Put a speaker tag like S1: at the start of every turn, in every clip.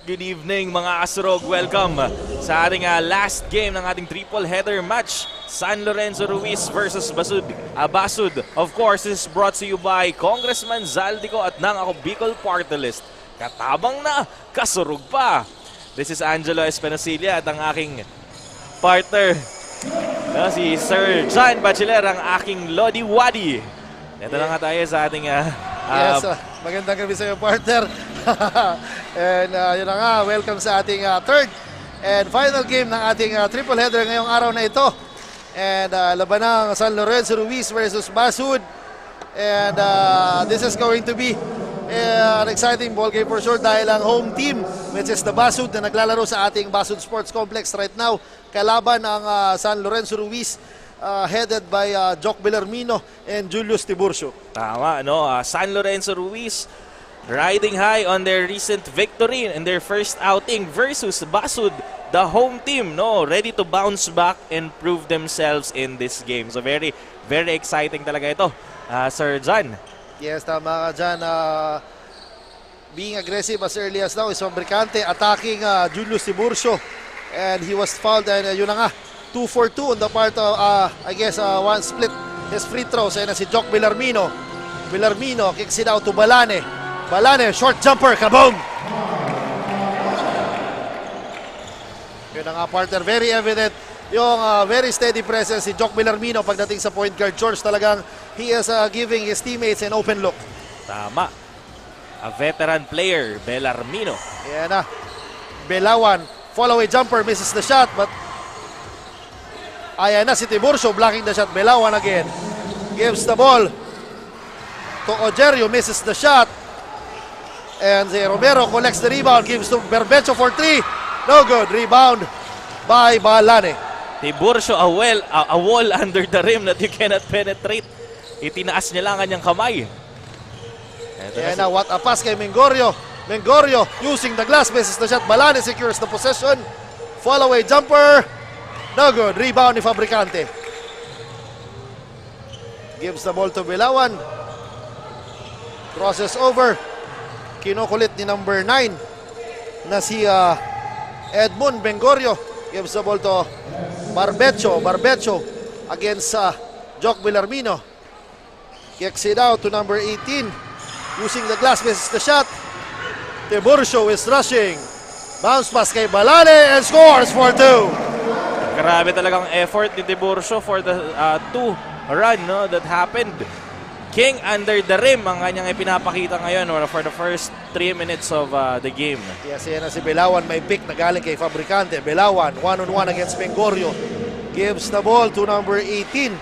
S1: Good evening mga Asurog. Welcome sa ating last game ng ating triple header match. San Lorenzo Ruiz versus Basud. Of course, this is brought to you by Congressman Zaldico at ng ako Bicol Party List. Katabang na, kasurog pa. This is Angelo Espinacilla at ang aking partner, si Sir John Bachiller, ang aking Lodi Wadi. Ito na nga tayo sa ating
S2: yes, magandang gabi sa iyo, partner. And yun na nga, welcome sa ating third and final game ng ating triple header ngayong araw na ito. And laban ng San Lorenzo Ruiz versus Basud. And this is going to be an exciting ball game for sure dahil ang home team, which is the Basud, na naglalaro sa ating Basud Sports Complex right now, kalaban ng San Lorenzo Ruiz, headed by Jock Bellarmino and Julius Tiburcio.
S1: Tama, no? San Lorenzo Ruiz riding high on their recent victory in their first outing versus Basud, the home team, no? Ready to bounce back and prove themselves in this game. So very, very exciting talaga ito, Sir John.
S2: Yes, tama ka dyan. Being aggressive as early as now is Fabricante attacking Julius Tiburcio. And he was fouled, and yun na nga, 2 for 2 on the part of, I guess, one split his free throws. Ayun na si Jock Bellarmino. Bellarmino kicks it out to Balane. Balane, short jumper, kaboom! Yun na nga, partner, very evident yung very steady presence si Jock Bellarmino pagdating sa point guard. George, talagang he is giving his teammates an open look.
S1: Tama. A veteran player, Bellarmino.
S2: Yan na. Belawan, follow-away jumper, misses the shot, but ayan na si Tiburcio blocking the shot. Belawan again. Gives the ball to Ojerio, misses the shot. And si Romero collects the rebound, gives to Berbecho for 3. No good. Rebound by Balane.
S1: Tiburcio, a wall under the rim that you cannot penetrate. Itinaas niya lang kanyang kamay.
S2: And now, what a pass kay Mengorio. Mengorio using the glass, misses the shot. Balane secures the possession. Follow-away jumper. No good. Rebound ni Fabricante. gives the ball to Bilawan. Crosses over. Kinukulit ni number 9 na si Edmund Bengorio. Gives the ball to Barbecho. Barbecho against Jock Villarmino. Kicks it out to number 18. Using the glass, misses the shot. Tiburcio is rushing. Bounce pass kay Balane and scores for 2.
S1: Grabe talagang effort ni Tiburcio for the 2 run no, that happened. King under the rim ang kanyang ipinapakita ngayon for the first 3 minutes of the game.
S2: Yes, yan na si Bilawan. May pick na galing kay Fabricante. Bilawan, one-on-one against Bengorio. Gives the ball to number 18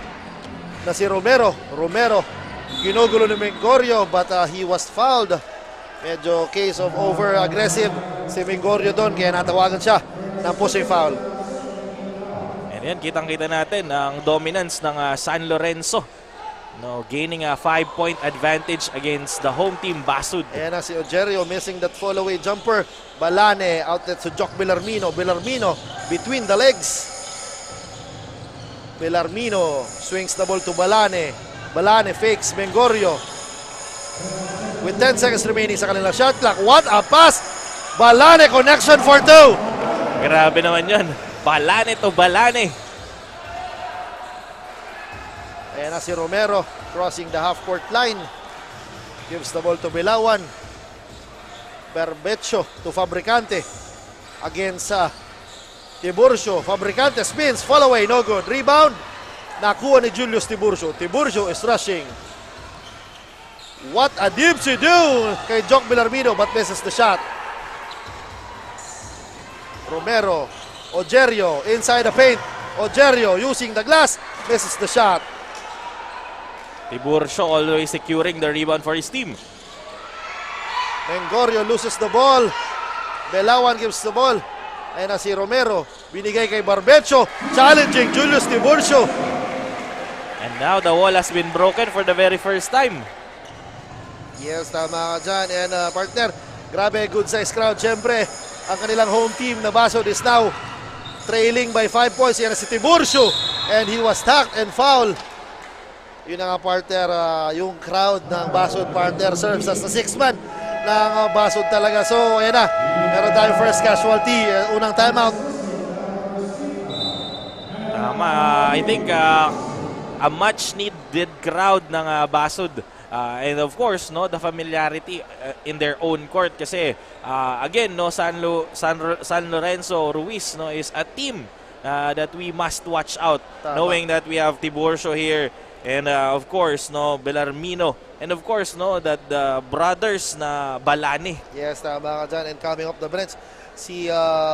S2: na si Romero. Romero, ginugulo ni Bengorio but he was fouled. Medyo case of over-aggressive si Bengorio doon kaya natawagan siya ng pushing foul.
S1: And yan, kitang-kita natin ang dominance ng San Lorenzo. No, gaining a 5-point advantage against the home team, Basud.
S2: Ayan na si Ojerio missing that fall-away jumper. Balane, outlet to Jock Villarmino. Villarmino between the legs. Villarmino swings the ball to Balane. Balane fakes Bengorio. With 10 seconds remaining sa kanilang shot clock. What a pass! Balane connection for 2.
S1: Grabe naman yun. Balane to Balane.
S2: Ayan na si Romero crossing the half-court line. Gives the ball to Bilawan. Berbecho to Fabricante. Against Tiburcio. Fabricante spins. Fall away. No good. Rebound. Nakuha ni Julius Tiburcio. Tiburcio is rushing. What a dipsy do kay Jock Villarmino but misses the shot. Romero. Ojerio inside the paint. Ojerio using the glass. Misses the shot.
S1: Tiburcio always securing the rebound for his team.
S2: Bengorio loses the ball. Belawan gives the ball. Ayan na si Romero. Binigay kay Barbecho. Challenging Julius Tiburcio.
S1: And now the wall has been broken for the very first time.
S2: Yes, tama ka dyan. And partner, grabe, good size crowd. Siyempre, ang kanilang home team na Basud is now trailing by 5 points. Yan na si Tiburcio. And he was tacked and fouled. Yun na nga partner, yung crowd ng Basud partner serves as the 6th man ng Basud talaga. So, ayan na. Meron tayong first casualty. Unang timeout.
S1: Tama. I think a much needed crowd ng Basud. And of course, no, the familiarity in their own court kasi again, no, San Lorenzo Ruiz, no, is a team that we must watch out.
S2: Tama.
S1: Knowing that we have Tiburcio here and of course, no, Villarmino, and of course, no, that the brothers na Balane.
S2: Yes, tama ka dyan. And coming off the bench, si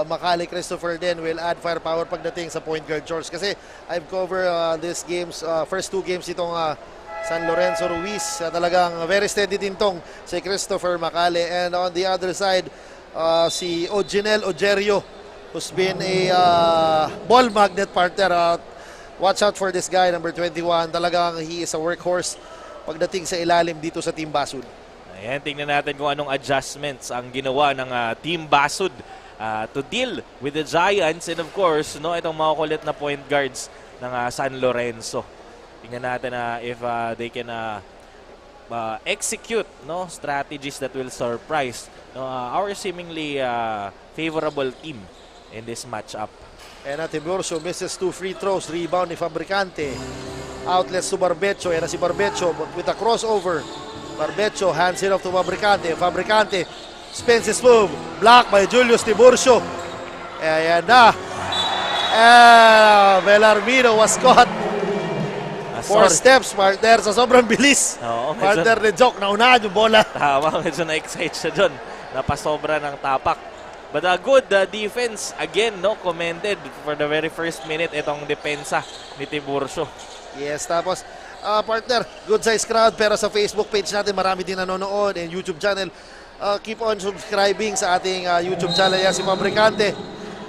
S2: Macali Christopher din will add firepower pagdating sa point guard George. Kasi I've covered these games, first 2 games itong San Lorenzo Ruiz. Talagang very steady din tong si Christopher Macali. And on the other side, si Oginel Ojerio, who's been a ball magnet partner. Watch out for this guy, number 21. Talagang he is a workhorse pagdating sa ilalim dito sa Team Basud.
S1: Ayan, tingnan natin kung anong adjustments ang ginawa ng Team Basud to deal with the Giants and of course, no, itong mga kulit na point guards ng San Lorenzo. Tingnan natin if they can execute, no, strategies that will surprise, no, our seemingly favorable team in this matchup.
S2: And Tiburcio misses 2 free throws. Rebound ni Fabricante. Outlets to Barbecho. Ayan na si Barbecho with a crossover. Barbecho hands it off to Fabricante. Fabricante spins his move. Blocked by Julius Tiburcio. Ayan na. Villarmino was caught. 4 steps, partner, sa sobrang bilis.
S1: Oo,
S2: Partner ni Jock, naunahan yung bola.
S1: Tama, medyo na-excite siya dun. Napasobra ng tapak. But a good defense, again, no, commended for the very first minute itong depensa ni Tiburcio.
S2: Yes, tapos, partner, good size crowd, pero sa Facebook page natin marami din nanonood and YouTube channel. Keep on subscribing sa ating YouTube channel. Yan si Fabricante.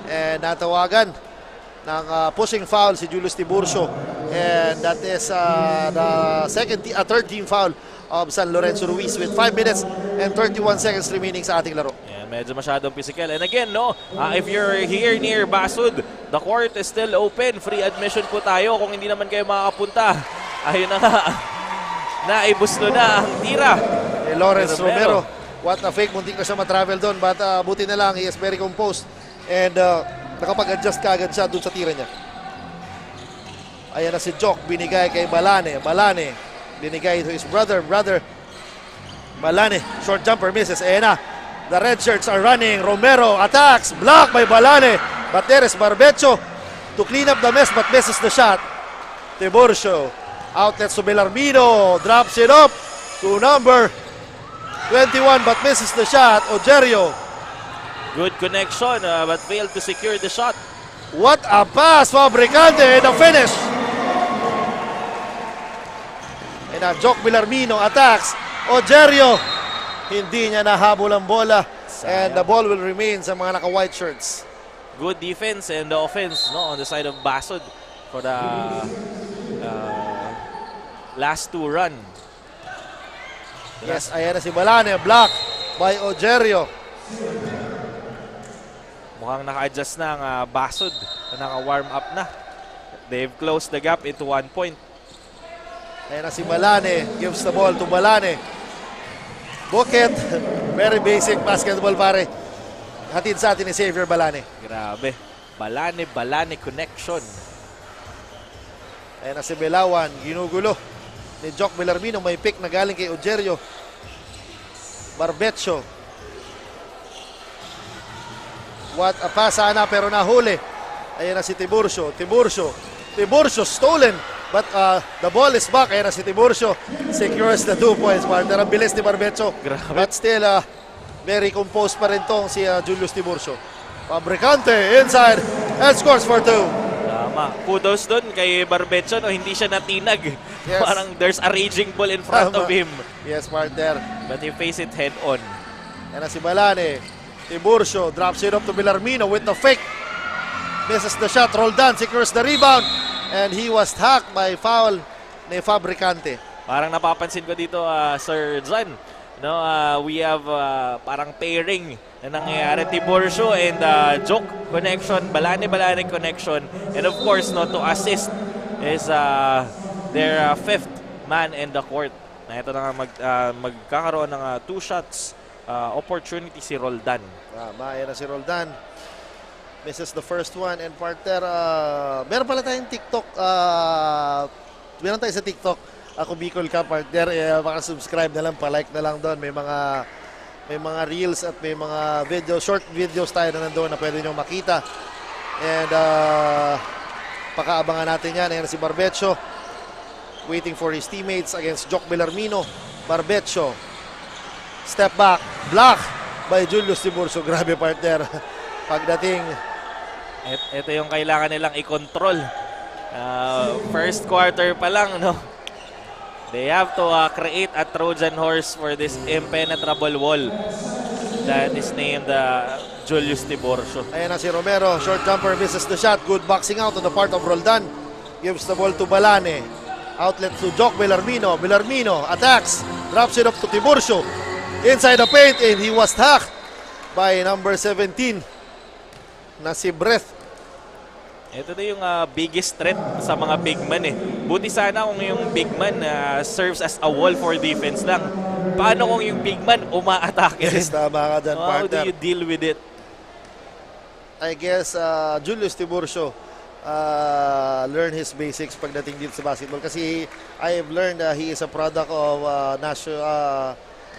S2: And natawagan ng pushing foul si Julius Tiburcio. And that is the third team foul of San Lorenzo Ruiz with 5 minutes and 31 seconds remaining sa ating laro.
S1: Yeah, medyo masyadong physical. And again, no, if you're here near Basud, the court is still open. Free admission po tayo kung hindi naman kayo makakapunta. Ayun na nga. Naibusto na ang tira.
S2: Lawrence
S1: Romero.
S2: Romero. What a fake. Muntik na siya matravel doon. But buti na lang. He is very composed. And nakapag-adjust ka agad siya doon sa tira niya. Ayan na si Jock. Binigay kay Balane. Balane. Binigay to his brother. Balane. Short jumper misses. Ayan na. The red shirts are running. Romero attacks. Blocked by Balane. But there is Barbecho to clean up the mess but misses the shot. Tiburcio. Outlets to Bellarmino. Drops it up to number 21 but misses the shot. Ojerio.
S1: Good connection but failed to secure the shot.
S2: What a pass, Fabricante, and a finish. And Jock Bellarmino attacks. Ojerio. Hindi niya nahabol ang bola. And the ball will remain sa mga naka-white shirts.
S1: Good defense and the offense on the side of Basud for the last two run.
S2: Yes, ayan na si Balane. Block by Ojerio.
S1: Mukhang naka-adjust na ang Basud na naka-warm up na. They've closed the gap into 1 point.
S2: Ayan na si Balane. Gives the ball to Balane. Bucket. Very basic basketball, pare. Hatid sa atin ni Xavier Balane.
S1: Grabe. Balane connection.
S2: Ayan na si Belawan. Ginugulo ni Jock Bellarmino. May pick na galing kay Ojerio. Barbecho. What a pass sana pero nahuli. Ayan na si Tiburcio. Tiburcio stolen. But the ball is back. Ayan na si Tiburcio. Secures the 2 points. Partner, ang bilis ni Barbecho.
S1: Grabe.
S2: But still, very composed pa rin tong si Julius Tiburcio. Fabricante inside and scores for 2.
S1: Tama. Kudos doon kay Barbecho. No? Hindi siya natinag.
S2: Yes.
S1: Parang there's a raging ball in front of him.
S2: Yes, partner.
S1: But he faced it head on.
S2: Yan na si Balane. Tiburcio drops it up to Bellarmino with the fake. Misses the shot. Roldan secures the rebound. And he was hacked by foul ni Fabricante.
S1: Parang napapansin ko dito, Sir John. No, we have parang pairing na nangyayari. Tiburcio and Jock connection. Balane connection. And of course, no, to assist is their fifth man in the court. Na ito na nga magkakaroon ng 2 shots opportunity si Roldan.
S2: Yan na si Roldan. Misses the first one. And partner, meron pala tayong TikTok. Meron tayo sa TikTok. Ako Bicol ka, partner. Maka-subscribe na lang, pa-like na lang doon. May mga reels at may mga short videos tayo na nandoon na pwede nyo makita. And pakaabangan natin yan. Ayan na si Barbecho. Waiting for his teammates against Jock Bellarmino. Barbecho. Step back. Block by Julius Tiburcio. Grabe, partner. Pagdating.
S1: Ito yung kailangan nilang i-control. First quarter pa lang, no? They have to create a Trojan horse for this impenetrable wall that is named Julius Tiburcio.
S2: Ayan na si Romero. Short jumper misses the shot. Good boxing out on the part of Roldan. Gives the ball to Balane. Outlet to Jock Bellarmino. Bellarmino attacks. Drops it up to Tiburcio. Inside the paint and he was hacked by number 17 na si Breath.
S1: Ito na yung biggest threat sa mga big man eh. Buti sana kung yung big man serves as a wall for defense lang. Paano kung yung big man uma-atake?
S2: Yes, tama ka dyan,
S1: How
S2: partner.
S1: do you deal with it?
S2: I guess Julius Tiburcio learn his basics pagdating dito sa basketball kasi I have learned he is a product of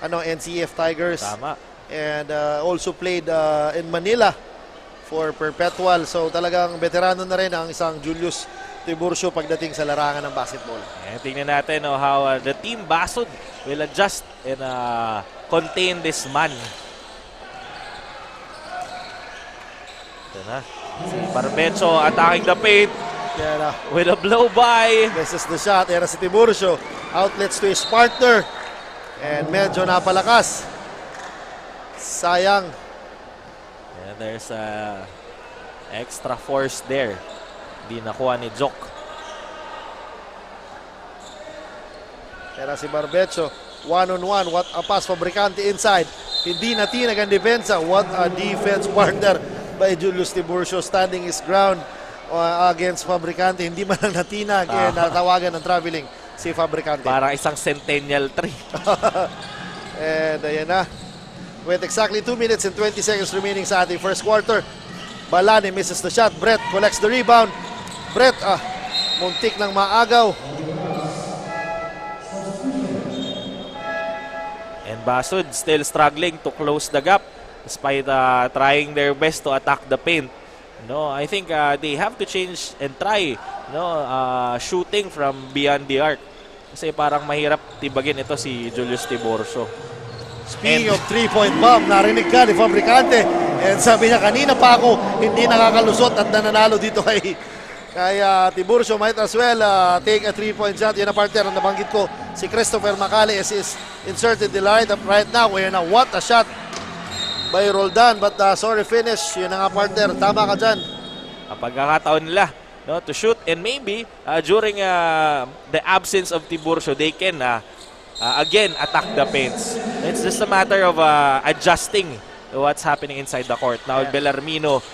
S2: NCF Tigers.
S1: Tama.
S2: And also played in Manila for Perpetual. So talagang veterano na rin ang isang Julius Tiburcio pagdating sa larangan ng basketball.
S1: Tingnan natin how the team Basud will adjust and contain this man. Ito na. Si Barbecho attacking the paint with a blow by.
S2: This is the shot. Era si Tiburcio. Outlets to his partner. And medyo napalakas. Sayang.
S1: And there's extra force there. Di nakuha ni Jock.
S2: Era si Barbecho. One-on-one. What a pass. Fabricante inside. Hindi natinag ang depensa. What a defense partner by Julius Tiburcio. Standing his ground against Fabricante. Hindi man lang natinag. And natawagan ng traveling si Fabricante.
S1: Parang isang centennial tree.
S2: And ayan na. With exactly 2 minutes and 20 seconds remaining sa ating first quarter. Balani misses the shot. Brett collects the rebound. Brett, muntik ng maagaw.
S1: And Basud still struggling to close the gap despite trying their best to attack the paint. No, I think they have to change and try shooting from beyond the arc. Kasi parang mahirap tibagin ito si Julius Tiburcio.
S2: Speaking of 3-point bomb, narinig ka ni Fabricante. And sabi niya, kanina pa ako hindi nakakalusot at nananalo dito kay Tiburcio. Might as well take a 3-point shot. Yan ang partner na nabanggit ko. Si Christopher Macali is inserted the line up right now. Ayan na, what a shot by Roldan. But sorry finish. Yan ang partner. Tama ka dyan.
S1: Ang pagkakataon nila to shoot, and maybe during the absence of Tiburcio, they can again attack the paints. It's just a matter of adjusting to what's happening inside the court. Now, Bellarmino,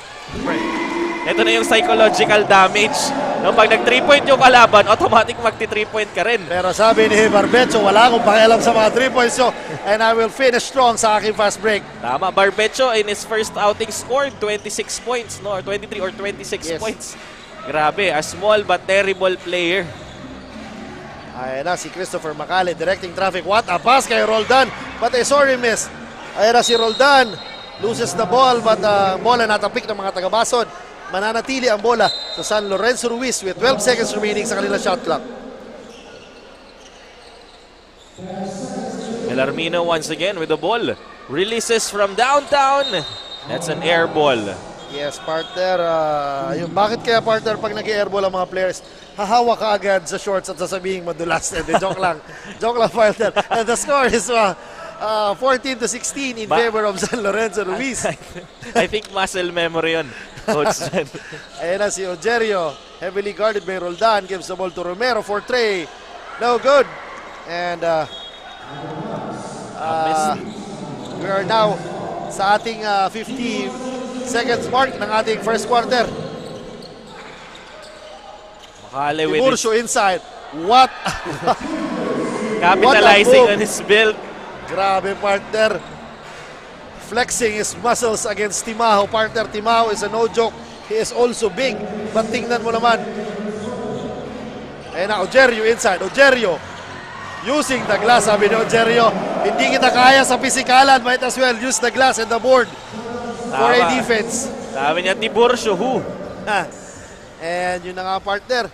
S1: ito na yung psychological damage. No, pag nag 3-point yung kalaban, automatic magti 3-point ka rin.
S2: Pero sabi ni Barbecho, wala akong pakialam sa mga 3 points so, and I will finish strong sa aking fast break.
S1: Tama, Barbecho in his first outing scored 26 points, no, or 23 or 26 points. Grabe, a small but terrible player.
S2: Ayan na si Christopher Macali directing traffic. What a pass kay Roldan, but a sorry miss. Ayan na si Roldan, loses the ball, but bola natapik ng mga taga-Basod. Mananatili ang bola sa San Lorenzo Ruiz with 12 seconds remaining sa kanilang shot clock.
S1: Bellarmino once again with the ball. Releases from downtown. That's an air ball.
S2: Yes, partner. Yung bakit kaya partner pag nag-airball ang mga players, hahawa ka agad sa shorts at sasabihin madulas. Joke lang. Joke lang, partner. And the score is 14-16 in favor of San Lorenzo Ruiz.
S1: I think muscle memory yun, Coach Jen.
S2: Ayan na si Ojerio. Heavily guarded by Roldan. Gives the ball to Romero for Trey. No good. And we are now sa ating 50 seconds mark ng ating first quarter.
S1: Makale with
S2: Tiburcio inside. What?
S1: capitalizing on his build.
S2: Grabe, partner. Flexing his muscles against Timaho. Partner, Timaho is a no joke. He is also big. But tingnan mo naman. Ayan na, Ojerio inside. Ojerio using the glass. Sabi ni Ojerio, hindi kita kaya sa pisikalan. Might as well use the glass and the board for a defense.
S1: Sabi niya, Tiburcio, who?
S2: And yun na nga, partner.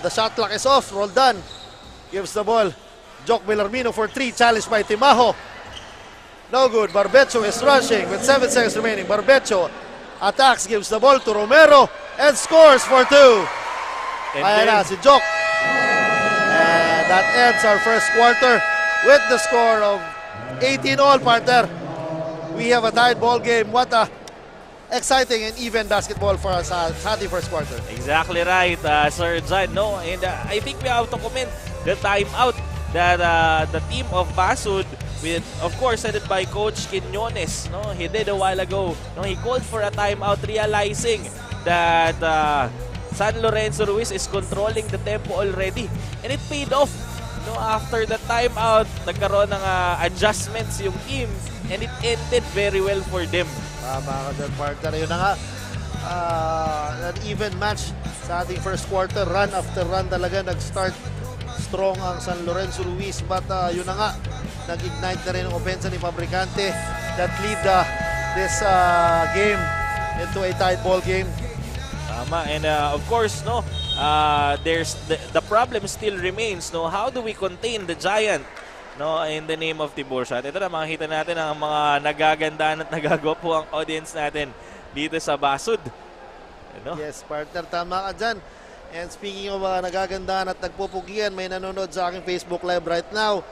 S2: The shot clock is off. Roldan gives the ball. Jock Bellarmino for 3. Challenged by Timaho. No good. Barbecho is rushing with 7 seconds remaining. Barbecho attacks, gives the ball to Romero, and scores for 2. Ayan na si Jock. And that ends our first quarter with the score of 18-all, partner. We have a tied ball game. What a exciting and even basketball for us sa ating first quarter.
S1: Exactly right, Sir John. No? And I think we have to comment the timeout that the team of Basud, with, of course, headed by Coach Quinones, no, he did a while ago. No, he called for a timeout, realizing that San Lorenzo Ruiz is controlling the tempo already, and it paid off. No, after the timeout, nagkaroon ng adjustments yung team, and it ended very well for them.
S2: Tama ka dyan, partner. Yun na nga, an even match sa ating first quarter. Run after run talaga, nag-start strong ang San Lorenzo Ruiz, but yun na nga, nag-ignite na rin ang opensa ni Fabricante that lead this game into a tied ball game.
S1: Tama, and of course, no, there's the problem still remains, no, how do we contain the giant, no, in the name of Tiburcio? At ito na, makikita natin ang mga nagagandaan at nagagwapo ang audience natin dito sa Basud. Ano?
S2: Yes, partner, tama ka dyan. And speaking of nagagandaan at nagpupugian, may nanonood sa aking Facebook Live right now.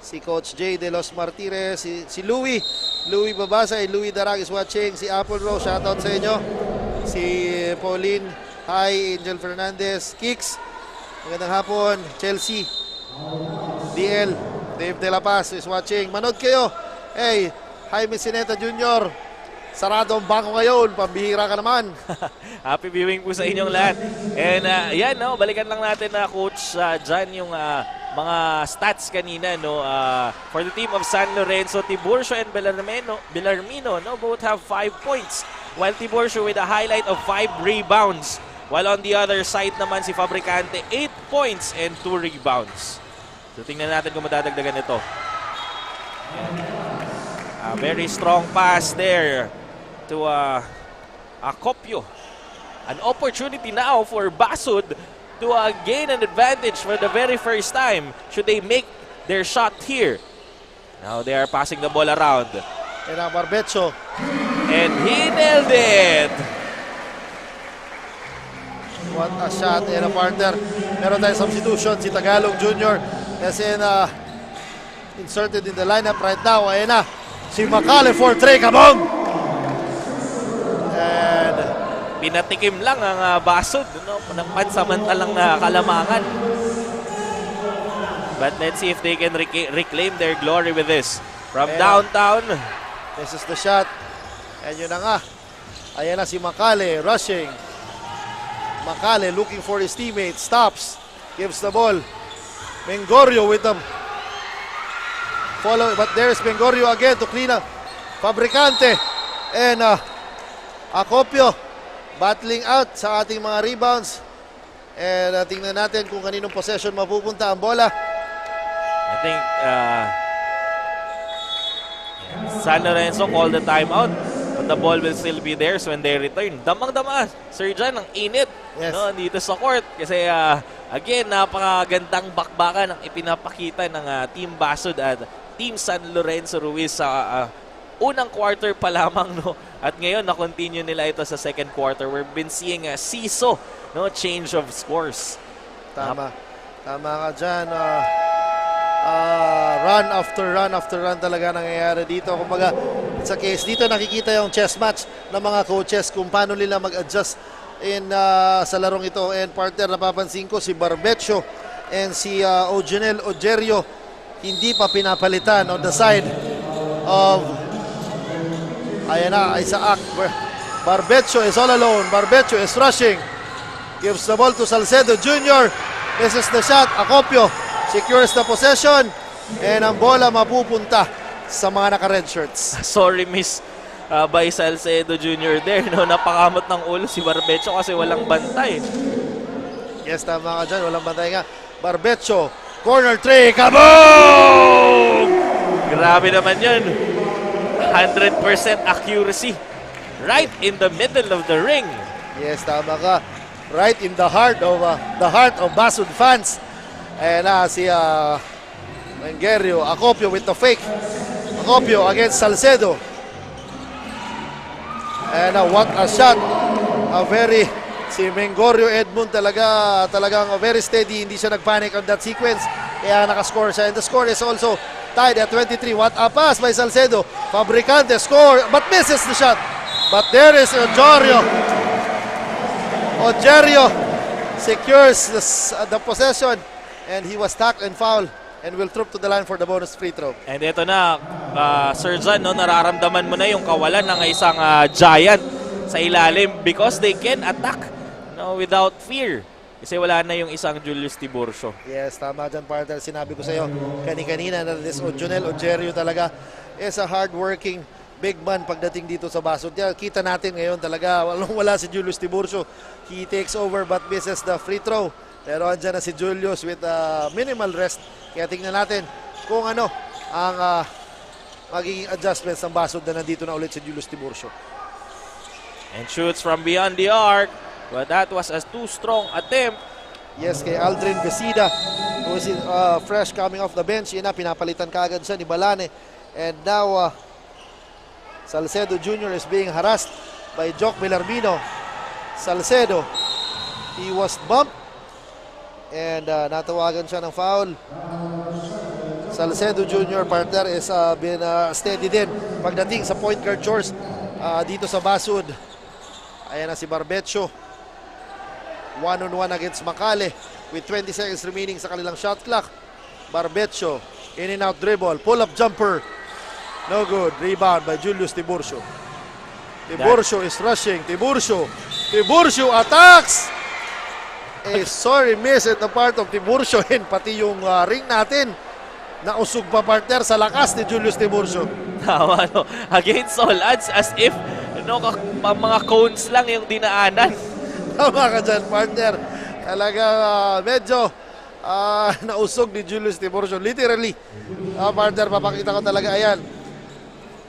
S2: Si Coach J. De Los Martires, si Louie Babasay, Louie Darag is watching, si Apple Rose, shoutout sa inyo. Si Pauline, hi, Angel Fernandez, Kicks, magandang hapon, Chelsea, DL, Dave De La Paz is watching. Manood kayo. Hey, Jaime Sineta Jr., sarado ang bangko ngayon. Pambihira ka naman.
S1: Happy viewing po sa inyong lahat. And yan, no, balikan lang natin na Coach John yung mga stats kanina, no. For the team of San Lorenzo, Tiburcio and Bellarmino, no, both have 5 points. While Tiburcio with a highlight of 5 rebounds. While on the other side naman si Fabricante, 8 points and 2 rebounds. So tingnan natin kung madadagdagan ito. A very strong pass there to Acopio. An opportunity now for Basud to gain an advantage for the very first time should they make their shot here. Now they are passing the ball around.
S2: And Barbecho.
S1: And he nailed it!
S2: What a shot and a partner. Meron tayong substitution si Tagalog Jr. Kasi inserted in the lineup right now. Ayan na. Si Macale for Trey Cabong. And
S1: pinatikim lang ang Basud, no? Pansamantalang kalamangan. But let's see if they can reclaim their glory with this. From downtown.
S2: This is the shot. And yun na nga. Ayan na si Macale rushing. Macale looking for his teammate. Stops. Gives the ball. Mengorio with them. Follow, but there's Mengorio again to clean up. Fabricante and Acopio battling out sa ating mga rebounds. And tingnan natin kung kaninong possession mapupunta ang bola.
S1: I think San Lorenzo called the timeout, but the ball will still be there so when they return. Damang-dama, Sir John, ang init,
S2: yes,
S1: no, dito sa court. Kasi again, napakagandang bakbakan ang ipinapakita ng Team Basud at Team San Lorenzo Ruiz sa unang quarter pa lamang, no. At ngayon na-continue nila ito sa second quarter. We've been seeing a seesaw, no, change of scores.
S2: Tama. Tama ka dyan. Run after run talaga nangyayari dito. Kumbaga, sa case dito nakikita yung chess match ng mga coaches kung paano nila mag-adjust sa larong ito. And partner, napapansin ko si Barbecho and si Ojenel Ojerio hindi pa pinapalitan on the side of ayan na, Isaac. Barbecho is all alone. Barbecho is rushing. Gives the ball to Salcedo Jr. This is the shot. Acopio secures the possession. And ang bola mapupunta sa mga naka-red shirts.
S1: Sorry, miss by Salcedo Jr. there. No? Napakamot ng ulo si Barbecho kasi walang bantay.
S2: Yes, tama ka dyan. Walang bantay nga. Barbecho. Corner three. Kaboom!
S1: Grabe naman yun. 100% accuracy. Right in the middle of the ring.
S2: Yes, tama ka. Right in the heart of Basud fans. Ayan na si Mengerio. Acopio with the fake. Acopio against Salcedo. And what a shot. Si Mengorio Edmund talagang very steady. Hindi siya nagpanic on that sequence. Kaya nakascore siya. And the score is also tied at 23. What a pass by Salcedo. Fabricante score but misses the shot. But there is Ojerio. Ojerio secures the possession. And he was tackled and fouled. And will troop to the line for the bonus free throw.
S1: And ito na, Sir John, no, nararamdaman mo na yung kawalan ng isang giant sa ilalim because they can attack, no, without fear. Kasi wala na yung isang Julius Tiburcio.
S2: Yes, tama dyan, partner. Sinabi ko sa iyo kanina na this Ojenel Ojerio talaga is a hard-working big man pagdating dito sa Basud. Kita natin ngayon talaga, wala si Julius Tiburcio. He takes over but misses the free throw. Pero andyan na si Julius with minimal rest. Kaya tingnan natin kung ano ang magiging adjustments ng Basud na nandito na ulit si Julius Tiburcio.
S1: And shoots from beyond the arc. But that was a too strong attempt.
S2: Yes, kay Aldrin Besida, who is fresh coming off the bench. Yun na, pinapalitan kaagad siya ni Balane. And now, Salcedo Jr. is being harassed by Jock Bellarmino. Salcedo, he was bumped. And natawagan siya ng foul. Salcedo Jr. partner is been steady din pagdating sa point guard chores dito sa Basud. Ayan na si Barbecho. 1-on-1 against Macale with 20 seconds remaining sa kanilang shot clock. Barbecho, in and out dribble, pull up jumper. No good. Rebound by Julius Tiburcio. Tiburcio is rushing. Tiburcio attacks! A sorry miss at the part of Tiburcio and pati yung ring natin. Nausog pa partner sa lakas ni Julius Tiburcio.
S1: Tama, no? Against all odds, as if mga cones lang yung dinaanan.
S2: Tama ka dyan, partner. Talaga medyo nausog ni Julius Tiburcio. Literally, partner, papakita ko talaga. Ayan,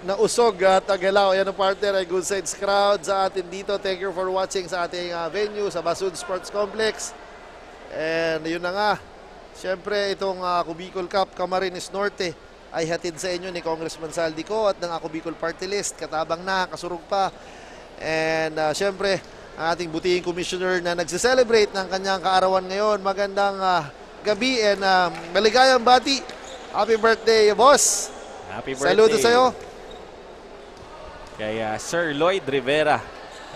S2: nausog at galaw. Ayan ang partner, ay good sides crowd sa atin dito. Thank you for watching sa ating venue, sa Basud Sports Complex. And yun na nga, siyempre itong Cubicol Cup Camarines Norte ay hatid sa inyo ni Congressman Saldico at ng Ako Bicol Party List. Katabang na, kasurog pa. And siyempre, ang ating butihing commissioner na nagse-celebrate ng kanyang kaarawan ngayon. Magandang gabi and maligayang bati. Happy birthday, boss.
S1: Happy birthday.
S2: Saludo sa'yo.
S1: Kay Sir Lloyd Rivera.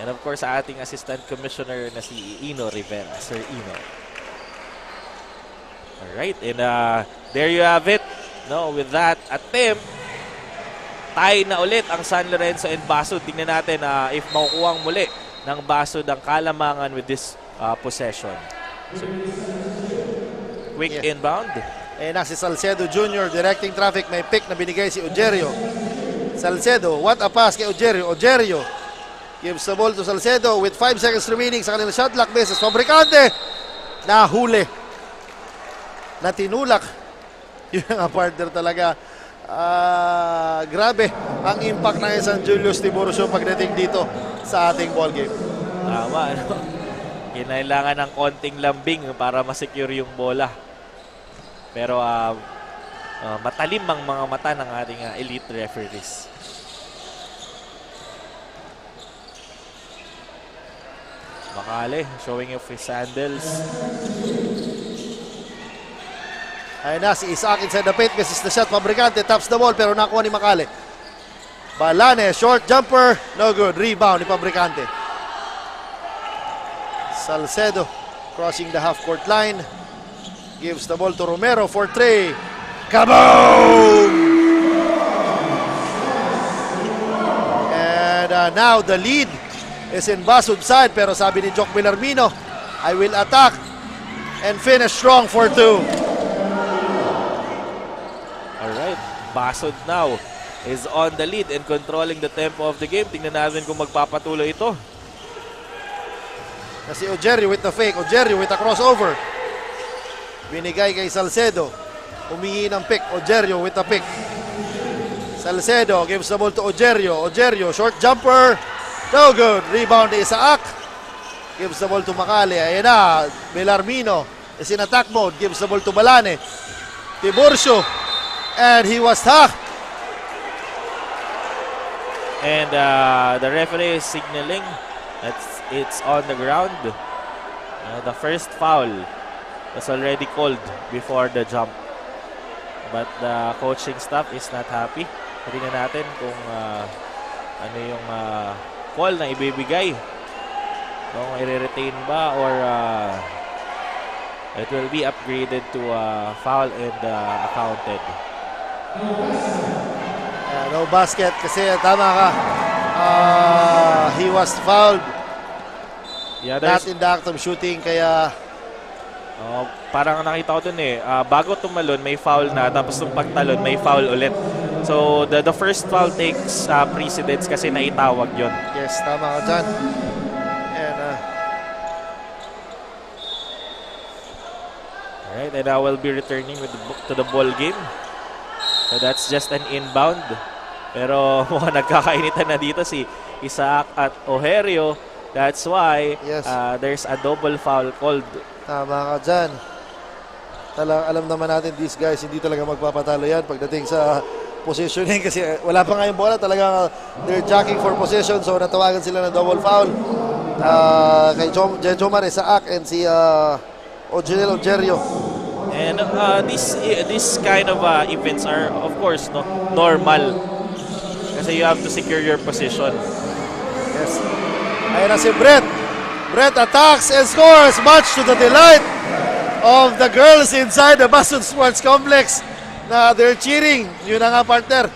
S1: And of course, sa ating assistant commissioner na si Ino Rivera. Sir Ino. Alright, and there you have it. No, with that attempt, tie na ulit ang San Lorenzo and Basud. Tingnan natin if makukuhang muli ng Basud ang kalamangan with this possession. So, quick inbound.
S2: Eh na si Salcedo Jr. directing traffic. May pick na binigay si Ojerio. Salcedo, what a pass kay Ojerio. Ojerio gives the ball to Salcedo with 5 seconds remaining sa kanilang shot clock basis. Fabricante nahuli. Natinulak. Yun ang partner talaga. Grabe ang impact ng isang Julius Tiburcio pagdating dito sa ating ball game.
S1: Tama, ano? Kinailangan ng konting lambing para masecure yung bola. Pero matalim ang mga mata ng ating elite referees. Makale showing off his sandals.
S2: Ayun na, si Isaac inside the paint, misses the shot. Fabricante taps the ball pero nakuha ni Makale. Balane, short jumper, no good. Rebound ni Fabricante. Salcedo crossing the half-court line. Gives the ball to Romero for 3. Kaboom! And now the lead is in Basud side pero sabi ni Jock Villarmino, I will attack and finish strong for 2.
S1: Basud now is on the lead and controlling the tempo of the game. Tingnan natin kung magpapatuloy ito.
S2: Kasi Ojerio with the fake. Ojerio with a crossover. Binigay kay Salcedo. Humingi ng pick. Ojerio with a pick. Salcedo gives the ball to Ojerio. Ojerio, short jumper. No good. Rebound ni Isaac. Gives the ball to Makale. Ayan na. Villarmino is in attack mode. Gives the ball to Balane. Tiburcio. And he was hacked.
S1: And the referee is signaling that it's on the ground. The first foul was already called before the jump. But the coaching staff is not happy. Tingnan natin kung ano yung call na ibibigay. Kung i-retain ba or it will be upgraded to foul and accounted.
S2: No basket kasi tama ka. He was fouled.
S1: Yeah,
S2: not in the act of shooting kaya
S1: parang nakita ko dun bago tumalon may foul na tapos nung pagtalon may foul ulit. So the first foul takes precedence kasi naitawag yon.
S2: Yes, tama ka dyan. And
S1: alright, and I will be returning to the ball game. So that's just an inbound. Pero mukhang nagkakainitan na dito si Isaac at Ojerio. That's why there's a double foul called.
S2: Tama ka dyan. Alam naman natin these guys hindi talaga magpapatalo yan pagdating sa positioning kasi wala pa nga yung bola. Talaga they're jockeying for possession so natawagan sila ng double foul. Kay Jomar Isaac and si Ojerio.
S1: And this kind of events are of course normal kasi you have to secure your position.
S2: Yes. Ayun na si Brett. Brett attacks and scores much to the delight of the girls inside the Basud Sports Complex na they're cheering. Yun na nga partner.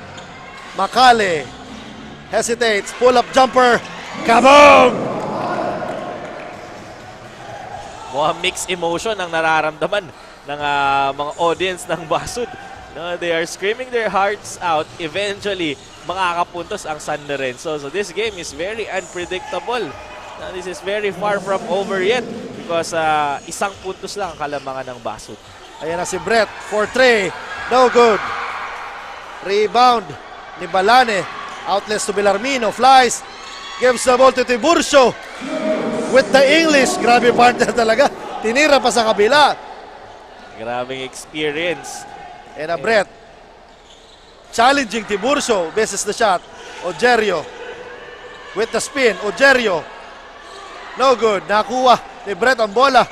S2: Makale hesitates, pull-up jumper, kaboom!
S1: Mukhang mixed emotion ang nararamdaman ng mga audience ng Basud. No, they are screaming their hearts out. Eventually, makakapuntos ang San Lorenzo. So this game is very unpredictable. This is very far from over yet because isang puntos lang ang kalamangan ng Basud.
S2: Ayan na si Brett for 3. No good. Rebound ni Balane. Outlets to Belarmino. Flies. Gives the ball to Tiburcio. With the English. Grabe partner talaga. Tinira pa sa kabila.
S1: Grabing experience.
S2: And Brett. Challenging Tiburcio. Misses the shot. Ojerio. With the spin. Ojerio. No good. Nakuha ni Brett ang bola.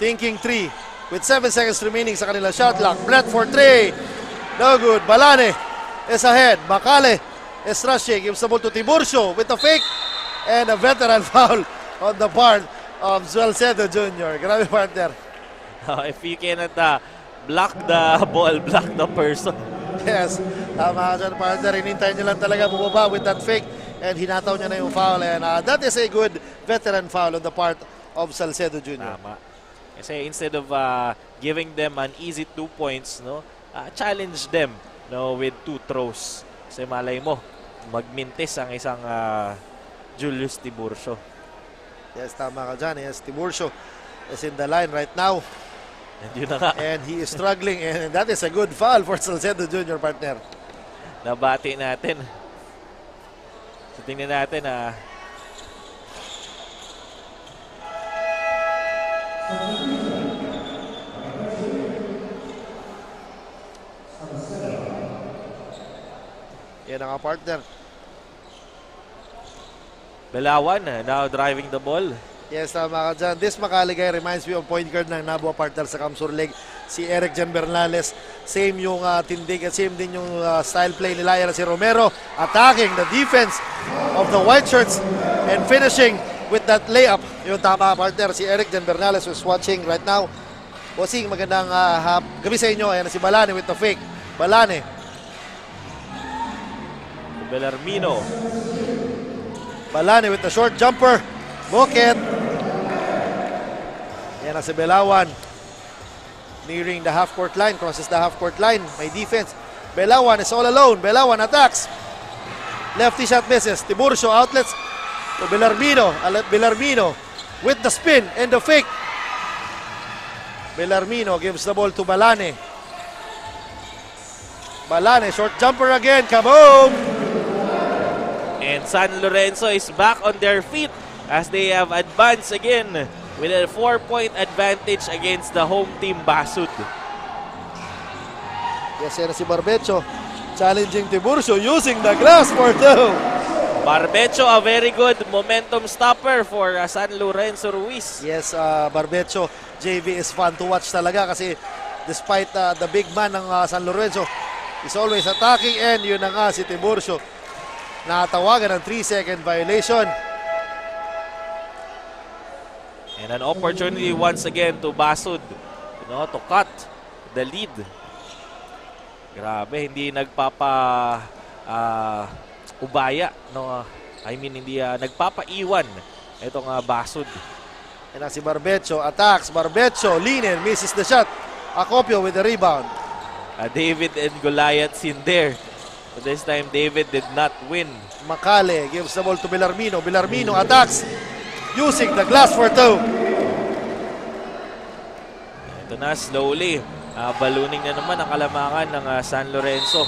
S2: Thinking 3. With 7 seconds remaining sa kanilang shot clock. Brett for 3. No good. Balane is ahead. Macale is rushing. Gives the ball to Tiburcio with a fake. And a veteran foul on the part of Salcedo Jr. Grabe partner.
S1: If you cannot block the ball, block the person.
S2: Yes. Tama ka dyan partner. Hinintay niya lang talaga bumaba with that fake. And hinataw niya na yung foul. And that is a good veteran foul on the part of Salcedo Jr.
S1: Tama. Kasi instead of giving them an easy 2 points, no, challenge them, no, with 2 throws. Kasi malay mo, magmintis ang isang Julius Tiburcio.
S2: Yes, tama ka dyan. Yes, Tiburcio is in the line right now.
S1: And yun na nga.
S2: And he is struggling. And that is a good foul for Salcedo Jr. partner.
S1: Nabati natin. So tingnan natin
S2: yan ang partner.
S1: Belawan now driving the ball.
S2: Yes, tama ka dyan. This Makaligay reminds me of point guard ng Nabua partner sa Kamsur League. Si Eric Jan Bernales. Same yung tindig at same din yung style play nila. Yan si Romero attacking the defense of the white shirts and finishing with that layup. Yung tama partner. Si Eric Jan Bernales was watching right now. Bossing, magandang gabi sa inyo. Ayan si Balane with the fake. Balane.
S1: Belarmino.
S2: Balane with the short jumper. Bucket. Yan na si Belawan. Nearing the half-court line. Crosses the half-court line. May defense. Belawan is all alone. Belawan attacks. Lefty shot misses. Tiburcio outlets to Belarmino. Belarmino with the spin and the fake. Belarmino gives the ball to Balane. Balane, short jumper again. Kaboom!
S1: And San Lorenzo is back on their feet as they have advanced again with a 4-point advantage against the home team Basud.
S2: Yes, yan si Barbecho. Challenging Tiburcio using the glass for 2.
S1: Barbecho, a very good momentum stopper for San Lorenzo Ruiz.
S2: Yes, Barbecho. JV is fun to watch talaga kasi despite the big man ng San Lorenzo, is always attacking and yun na nga si Tiburcio. Natawagan ng 3-second violation.
S1: And an opportunity once again to Basud, to cut the lead. Grabe, hindi ubaya, no? I mean, hindi nagpapaiwan itong Basud.
S2: And si Barbecho attacks. Barbecho, Linen, misses the shot. Acopio with the rebound.
S1: David and Goliath in there. But this time, David did not win.
S2: Macale gives the ball to Belarmino. Belarmino attacks using the glass for 2.
S1: Ito na, slowly. Ballooning na naman ang kalamangan ng San Lorenzo.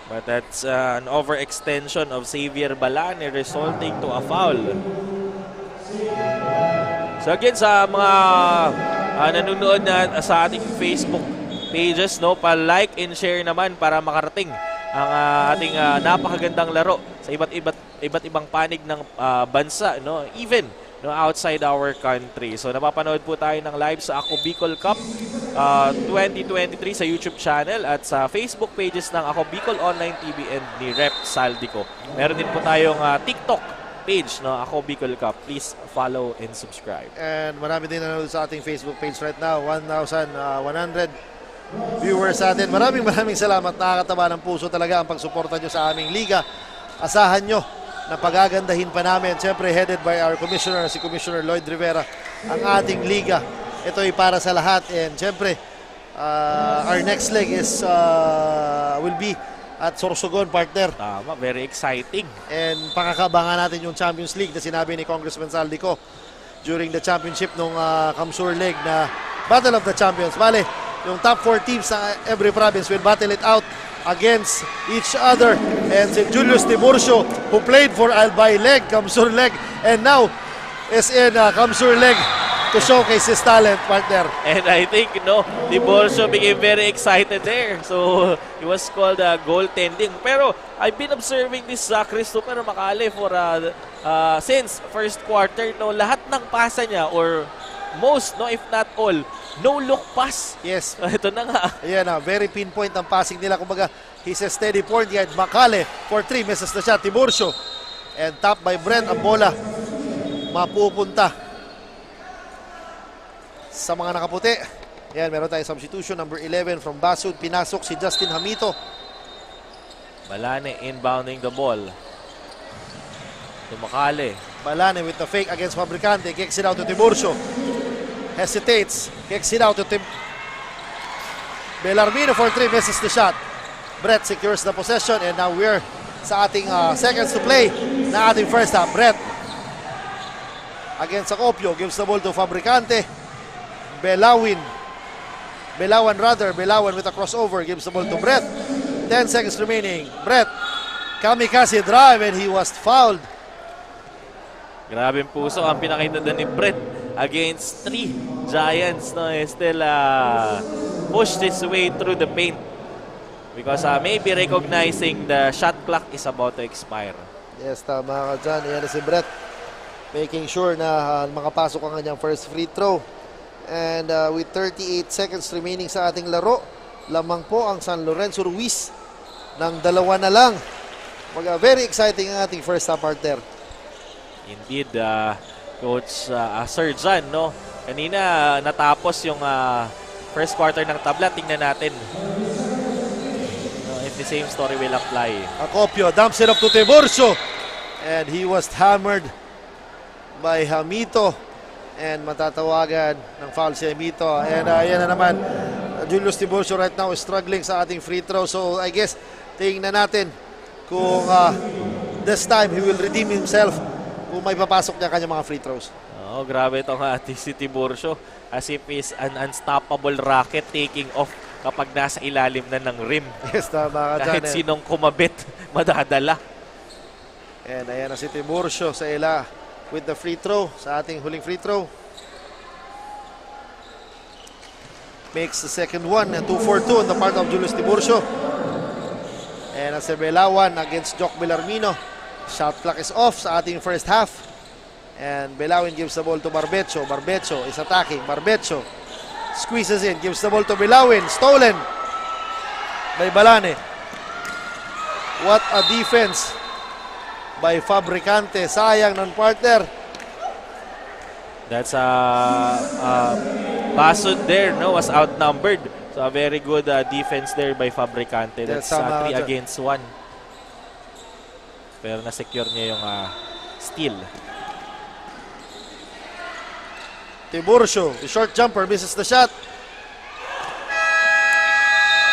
S1: But that's an overextension of Xavier Balane resulting to a foul. So again, sa mga nanonood na sa ating Facebook pages, no, pa-like and share naman para makarating ang ating napakagandang laro sa iba't ibang panig ng bansa, no, even no, outside our country. So napapanood po tayo ng live sa Ako Bicol Cup 2023 sa YouTube channel at sa Facebook pages ng Ako Bicol Online TV and ni Rep Saldico. Meron din po tayong TikTok page, no, Ako Bicol Cup. Please follow and subscribe.
S2: And marami din nanonood sa ating Facebook page right now. 1,100 viewers sa atin. Maraming salamat. Nakakataba ng puso talaga ang pagsuporta nyo sa aming liga. Asahan nyo na pagagandahin pa namin. Siyempre, headed by our commissioner, si Commissioner Lloyd Rivera, ang ating liga. Ito ay para sa lahat. And siyempre, our next leg is will be at Sorsogon, partner.
S1: Tama, very exciting.
S2: And pakakabangan natin yung Champions League na sinabi ni Congressman Saldico during the championship nung Kamsur League na Battle of the Champions. Bale, yung top 4 teams ng every province will battle it out against each other. And si Julius Tiburcio, who played for Albay Leg, Kamsur Leg, and now is in Kamsur Leg to showcase his talent, partner.
S1: And I think, Tiburcio became very excited there. So, he was called goaltending. Pero, I've been observing this Christopher Macale for since first quarter, lahat ng pasa niya, or most, if not all, no-look pass.
S2: Yes.
S1: Ito na nga.
S2: Ayan very pinpoint ang passing nila. Kumbaga, he's a steady point guard. Macale for 3, misses na siya. Tiburcio. And top by Brent, ang bola mapupunta sa mga nakaputi. Ayan, meron tayong substitution. Number 11 from Basud. Pinasok si Justin Hamito.
S1: Malane inbounding the ball. Tumakale.
S2: Balane with the fake against Fabricante. Kicks it out to Tiburcio. Hesitates. Kicks it out to Belarmino for 3. Misses the shot. Brett secures the possession. And now we're sa ating seconds to play na ating first half. Brett against Acopio. Gives the ball to Fabricante. Belawan with a crossover. Gives the ball to Brett. 10 seconds remaining. Brett. Kamikaze drive and he was fouled.
S1: Grabe ang puso ang pinakita doon ni Brett against 3 Giants. Still pushed his way through the paint because maybe recognizing the shot clock is about to expire.
S2: Yes, tama ka dyan. Yan na si Brett. Making sure na makapasok ang kanyang first free throw. And with 38 seconds remaining sa ating laro, lamang po ang San Lorenzo Ruiz ng 2 na lang. Very exciting ang ating first half, partner.
S1: Indeed, Coach Sir John, kanina natapos yung first quarter ng tabla. Tingnan natin if the same story will apply.
S2: Acopio dumps it up to Tiburcio. And he was hammered by Hamito. And matatawagan ng foul si Hamito. And yan na naman, Julius Tiburcio right now is struggling sa ating free throw. So I guess, tingnan natin kung this time he will redeem himself kung may papasok niya kanyang mga free throws.
S1: Grabe itong si Tiburcio. As if he's an unstoppable rocket taking off kapag nasa ilalim na ng rim.
S2: Yes, tama ka dyan.
S1: Kahit sinong kumabit, madadala.
S2: And ayan na si Tiburcio sa ila with the free throw, sa ating huling free throw. Makes the second one, 2-4-2 on the part of Julius Tiburcio. And as Belawan against Jock Belarmino. Shot clock is off sa ating first half. And Belawin gives the ball to Barbecho. Barbecho is attacking. Barbecho squeezes in, gives the ball to Belawin. Stolen by Balane. What a defense by Fabricante. Sayang ng partner.
S1: That's Basud there, was outnumbered. So a very good defense there by Fabricante. That's 3 against 1. Pero na-secure niya yung steal.
S2: Tiburcio, the short jumper, misses the shot.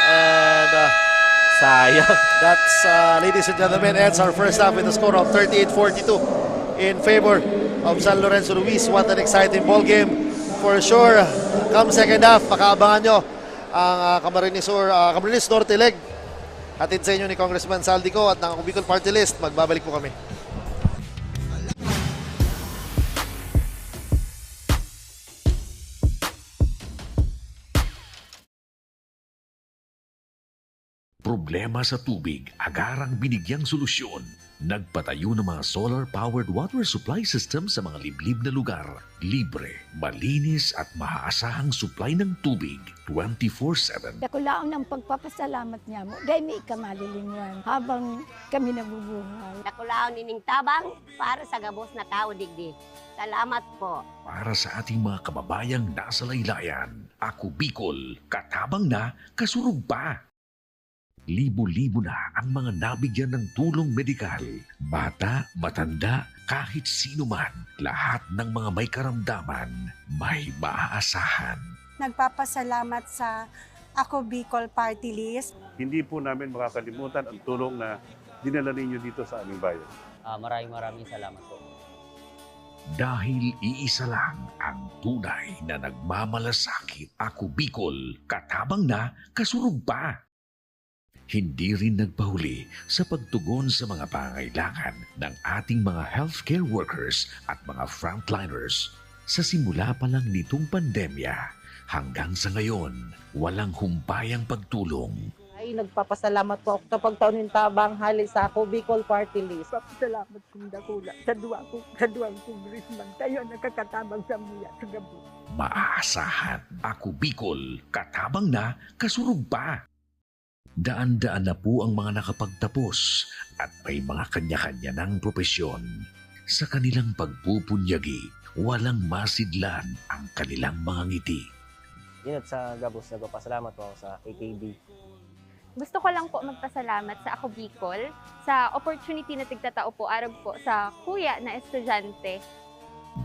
S2: And
S1: sayang.
S2: That's, ladies and gentlemen, ends our first half with a score of 38-42 in favor of San Lorenzo Ruiz. What an exciting ball game for sure. Come second half, pakaabangan nyo ang Camarines Norte leg. Hatid sa inyo ni Congressman Saldico at ng Bicol Party List. Magbabalik po kami.
S3: Problema sa tubig, agarang binigyang solusyon. Nagpatayo ng mga solar-powered water supply system sa mga liblib na lugar. Libre, malinis at maaasahang supply ng tubig 24/7.
S4: Dako laong ng pagpapasalamat niya mo, dahil may ikamalilingan habang kami nabubuhay.
S5: Nakulaon nining tabang para sa gabos na tao digdi. Salamat po.
S3: Para sa ating mga kababayang nasa laylayan, Ako Bicol, katabang na, kasurug pa. Libo-libo na ang mga nabigyan ng tulong medikal. Bata, matanda, kahit sino man, lahat ng mga may karamdaman, may maaasahan.
S6: Nagpapasalamat sa Ako Bicol Party List.
S7: Hindi po namin makakalimutan ang tulong na dinala ninyo dito sa aming bayan.
S8: Maraming salamat po.
S3: Dahil iisa lang ang tunay na nagmamalasakit. Ako Bicol, katabang na, kasurug pa. Hindi rin nagpahuli sa pagtugon sa mga pangailangan ng ating mga healthcare workers at mga frontliners. Sa simula pa lang nitong pandemya, hanggang sa ngayon, walang humpayang pagtulong.
S9: Ay, nagpapasalamat po ako sa pagtaunin tabang hali sa Ako Bicol Party List.
S4: Papasalamat kong dakula sa duwang congressman. Tayo nakakatabang sa muya sa gabi.
S3: Maaasahan. Ako Bicol, katabang na, kasurug pa. Daan-daan na po ang mga nakapagtapos at may mga kanya-kanya ng propesyon. Sa kanilang pagpupunyagi, walang masidlan ang kanilang mga ngiti.
S8: Yun at sa Gabos, nagpapasalamat po ako sa AKB.
S10: Gusto ko lang po magpasalamat sa Ako Bicol sa opportunity na tigtatao po arog po sa kuya na estudyante.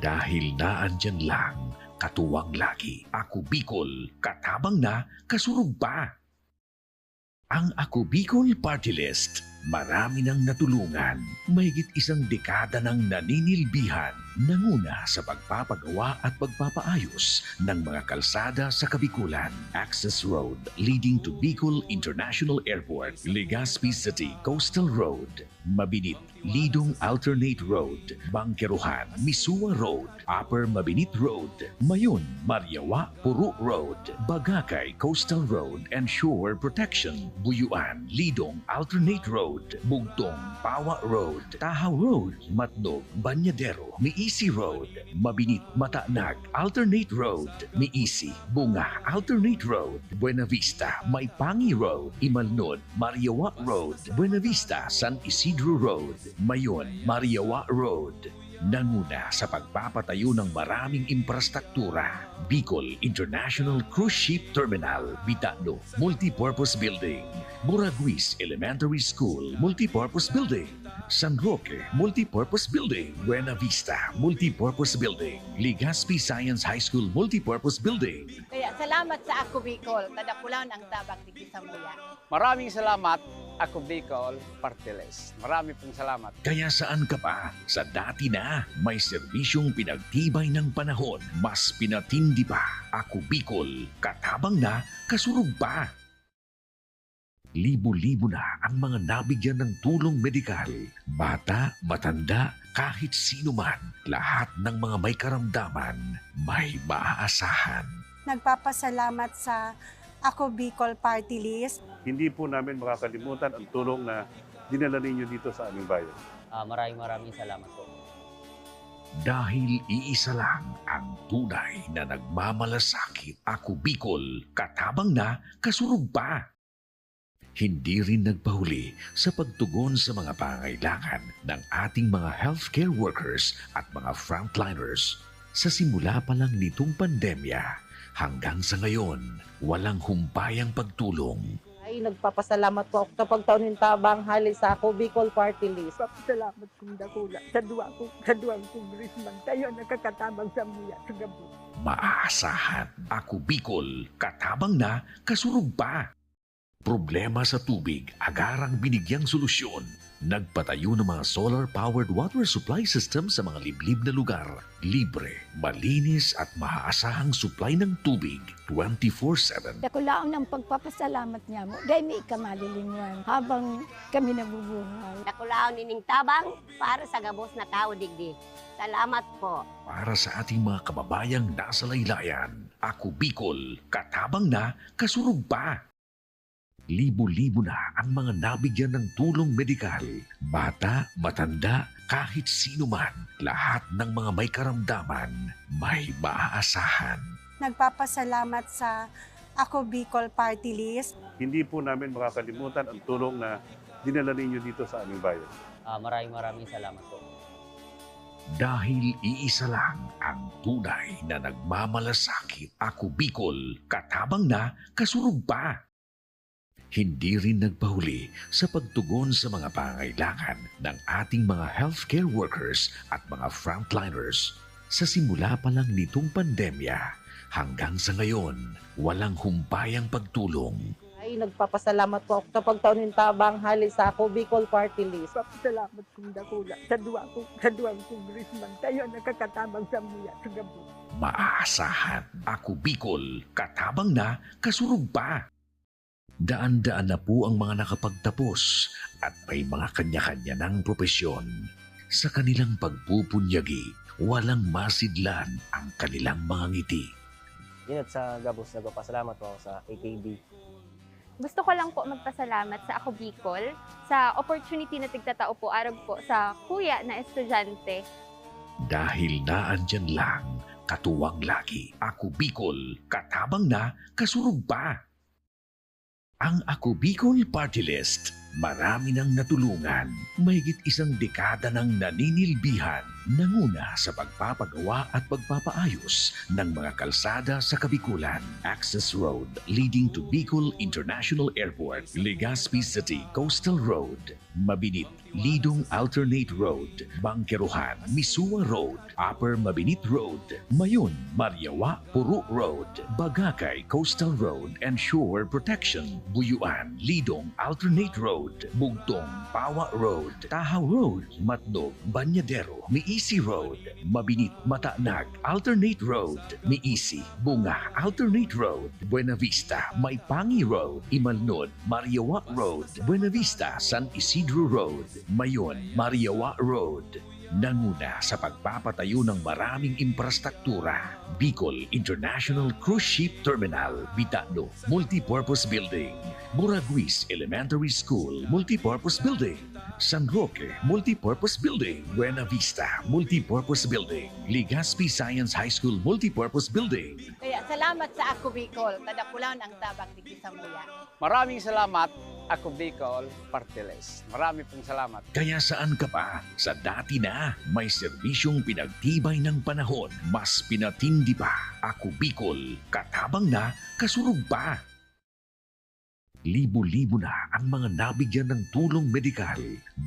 S3: Dahil naandyan lang, katuwang lagi. Ako Bicol, katabang na, kasurug pa. Ang Ako Bicol Party List, marami nang natulungan, mahigit isang dekada nang naninilbihan, nanguna sa pagpapagawa at pagpapaayos ng mga kalsada sa Kabikulan. Access Road leading to Bicol International Airport, Legazpi City Coastal Road, Mabinit, Lidong Alternate Road, Bangkeruhan, Misua Road, Upper Mabinit Road, Mayon, Mariawa, Puro Road, Bagakay Coastal Road and Shore Protection, Buyuan, Lidong Alternate Road, Bugtong, Pawa Road, Tahaw Road, Matnog, Banyadero, Miisi Road, Mabinit, Matanag, Alternate Road, Miisi, Bunga, Alternate Road, Buena Vista, Maipangi Road, Imalnod, Mariawa Road, Buena Vista, San Isidro Road, Mayon, Mariawa Road. Nanguna sa pagpapatayo ng maraming infrastruktura. Bicol International Cruise Ship Terminal, Bitano, Multipurpose Building, Buraguis Elementary School, Multipurpose Building, San Roque, Multipurpose Building, Buena Vista, Multipurpose Building, Legazpi Science High School, Multipurpose Building.
S6: Kaya salamat sa Ako Bicol, tadakulan ang tabang digdi sa muya.
S8: Maraming salamat, Ako Bicol Party List. Marami pong salamat.
S3: Kaya saan ka pa? Sa dati na, may serbisyong pinagtibay ng panahon, mas pinatindi pa. Ako Bicol, katabang na, kasurug pa. Libo-libo na ang mga nabigyan ng tulong medikal. Bata, matanda, kahit sino man, lahat ng mga may karamdaman, may maaasahan.
S6: Nagpapasalamat sa Ako Bicol Party List.
S7: Hindi po namin makakalimutan ang tulong na dinala ninyo dito sa aming bayan.
S8: Maraming salamat po.
S3: Dahil iisa lang ang tunay na nagmamalasakit. Ako Bicol, katabang na, kasurug pa. Hindi rin nagpahuli sa pagtugon sa mga pangailangan ng ating mga healthcare workers at mga frontliners. Sa simula pa lang nitong pandemya, hanggang sa ngayon, walang humpayang pagtulong.
S9: Ay, nagpapasalamat po ako sa pagtaunin tabang hali sa Ako Bicol Party List.
S4: Papasalamat kong dakula sa duwang congressman. Tayo nakakatabang sa muya sa gabi.
S3: Maaasahan. Ako Bicol, katabang na, kasurug pa. Problema sa tubig, agarang binigyang solusyon. Nagpatayo ng mga solar-powered water supply system sa mga liblib na lugar. Libre, malinis at maaasahang supply ng tubig 24/7.
S4: Dako laong ng pagpapasalamat niya mo, dahil may ikamalilingan habang kami nabubuhay.
S5: Nakulaon nining tabang para sa gabos na tao digdi. Salamat po.
S3: Para sa ating mga kababayang nasa laylayan, Ako Bicol, katabang na, kasurug pa. Libo-libo na ang mga nabigyan ng tulong medikal. Bata, matanda, kahit sino man, lahat ng mga may karamdaman, may maaasahan.
S6: Nagpapasalamat sa Ako Bicol Party List.
S7: Hindi po namin makakalimutan ang tulong na dinala ninyo dito sa aming bayan.
S11: Maraming salamat po.
S3: Dahil iisa lang ang tunay na nagmamalasakit. Ako Bicol, katabang na, kasurog pa. Hindi rin nagpahuli sa pagtugon sa mga pangailangan ng ating mga healthcare workers at mga frontliners. Sa simula pa lang nitong pandemya, hanggang sa ngayon, walang humpayang pagtulong.
S9: Ay, nagpapasalamat po ako sa pagtaunin tabang hali sa Ako Bicol Party List.
S4: Papasalamat kong dakula sa duwang congressman. Tayo nakakatabang sa muya sa gabi.
S3: Maaasahan. Ako Bicol, katabang na, kasurog pa. Daan-daan na po ang mga nakapagtapos at may mga kanya-kanya ng propesyon. Sa kanilang pagpupunyagi, walang masidlan ang kanilang mga ngiti.
S11: Yun at sa Gabos, nagpapasalamat po ako sa AKB.
S10: Gusto ko lang po magpasalamat sa Ako Bicol sa opportunity na tigtatao po arog po sa kuya na estudyante.
S3: Dahil naandyan lang, katuwang lagi. Ako Bicol, katabang na, kasurog pa. Ang Ako Bicol Party List, marami nang natulungan. Mahigit isang dekada nang naninilbihan, nanguna sa pagpapagawa at pagpapaayos ng mga kalsada sa Kabikulan. Access Road leading to Bicol International Airport, Legazpi City Coastal Road, Mabinit, Lidong Alternate Road, Bangkeruhan, Misua Road, Upper Mabinit Road, Mayon, Mariawa, Puro Road, Bagakay Coastal Road and Shore Protection, Buyuan, Lidong Alternate Road, Bugtong, Pawa Road, Tahaw Road, Matnog, Banyadero, Miisi Road, Mabinit, Matanag, Alternate Road, Miisi, Bunga, Alternate Road, Buena Vista, Maipangi Road, Imalnod, Mariawa Road, Buena Vista, San Isidro Road, Mayon, Mariawa Road. Nanguna sa pagpapatayo ng maraming infrastruktura. Bicol International Cruise Ship Terminal, Bitano, Multipurpose Building, Buraguis Elementary School, Multipurpose Building, San Roque, Multipurpose Building, Buena Vista, Multipurpose Building, Legazpi Science High School, Multipurpose Building.
S12: Kaya salamat sa Ako Bicol, tadakulan ang tabang digdi sa muya.
S8: Maraming salamat, Ako Bicol Party List. Marami pong salamat.
S3: Kaya saan ka pa? Sa dati na, may serbisyong pinagtibay ng panahon. Mas pinatindi pa. Ako Bicol, katabang na, kasurog pa. Libo-libo na ang mga nabigyan ng tulong medikal.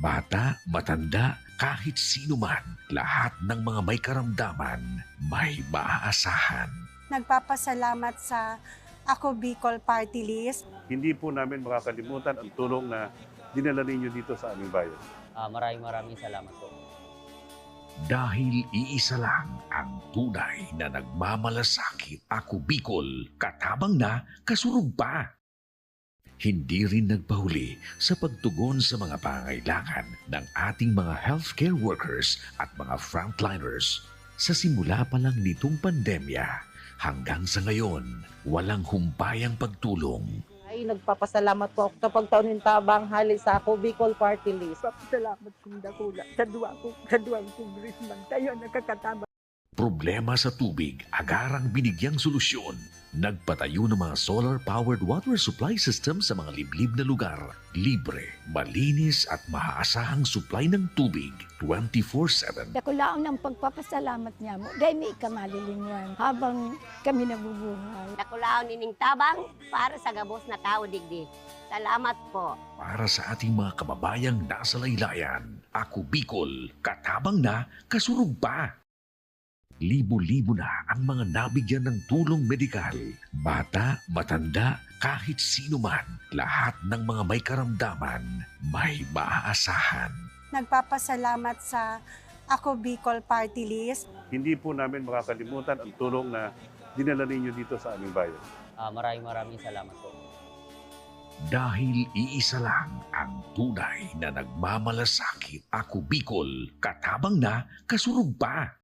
S3: Bata, matanda, kahit sino man, lahat ng mga may karamdaman, may maaasahan.
S6: Nagpapasalamat sa Ako Bicol Party List.
S7: Hindi po namin makakalimutan ang tulong na dinala ninyo dito sa aming bayan.
S11: Maraming salamat po.
S3: Dahil iisa lang ang tunay na nagmamalasakit. Ako Bicol, katabang na, kasurog pa. Hindi rin nagpahuli sa pagtugon sa mga pangailangan ng ating mga healthcare workers at mga frontliners. Sa simula pa lang nitong pandemya, hanggang sa ngayon, walang humpayang pagtulong.
S9: Ay, nagpapasalamat po ako sa pagtaunin tabang hali sa Ako Bicol Party List.
S4: Papasalamat kong dakula sa duwang congressman. Tayo nakakatabang.
S3: Problema sa tubig, agarang binigyang solusyon. Nagpatayo ng mga solar-powered water supply system sa mga liblib na lugar. Libre, malinis at maaasahang supply ng tubig 24/7.
S13: Dakulaon ang pagpapasalamat niya mo. Dahil may ikamalilingan habang kami nabubuhay.
S5: Dakulaon nining tabang para sa gabos na tao digdi. Salamat po.
S3: Para sa ating mga kababayang nasa laylayan, Ako Bicol, katabang na, kasurog pa. Libo-libo na ang mga nabigyan ng tulong medikal. Bata, matanda, kahit sino man, lahat ng mga may karamdaman, may maaasahan.
S6: Nagpapasalamat sa Ako Bicol Party List.
S7: Hindi po namin makakalimutan ang tulong na dinala ninyo dito sa aming bayan.
S11: Maraming salamat po.
S3: Dahil iisa lang ang tunay na nagmamalasakit. Ako Bicol, katabang na, kasurog pa.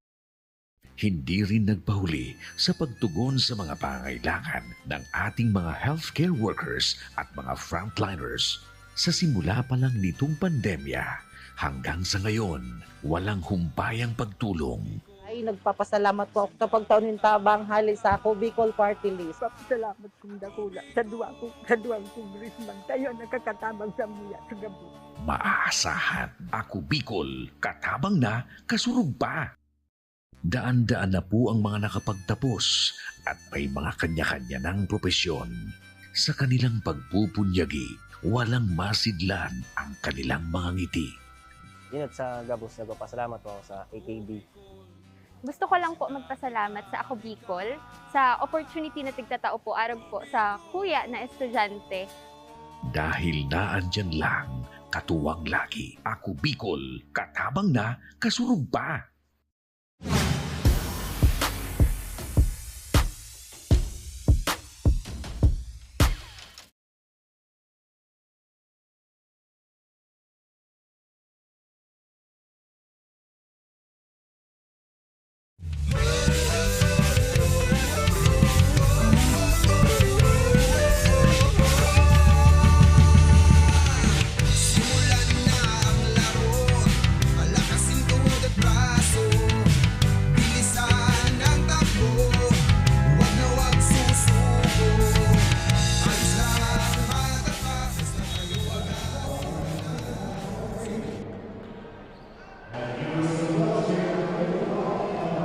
S3: hindi rin nagpahuli sa pagtugon sa mga pangailangan ng ating mga healthcare workers at mga frontliners. Sa simula pa lang nitong pandemya, hanggang sa ngayon, walang humpayang pagtulong.
S9: Ay, nagpapasalamat po ako sa pagtaon ng tabang hali sa ako Bicol Party List.
S4: Salamat kong dakula sa duwang congressman. Tayo nakakatabang sa muya sa gabi.
S3: Maaasahan, ako Bicol, katabang na, kasurug pa. Daan-daan na po ang mga nakapagtapos at may mga kanya-kanya ng propesyon. Sa kanilang pagpupunyagi, walang masidlan ang kanilang mga ngiti.
S11: Yun at sa Gabos, nagpapasalamat po ako sa AKB.
S10: Gusto ko lang po magpasalamat sa Ako Bicol sa opportunity na tigtatao po arog po sa kuya na estudyante.
S3: Dahil naandyan lang, katuwang lagi, ako Bicol, katabang na, kasurug pa.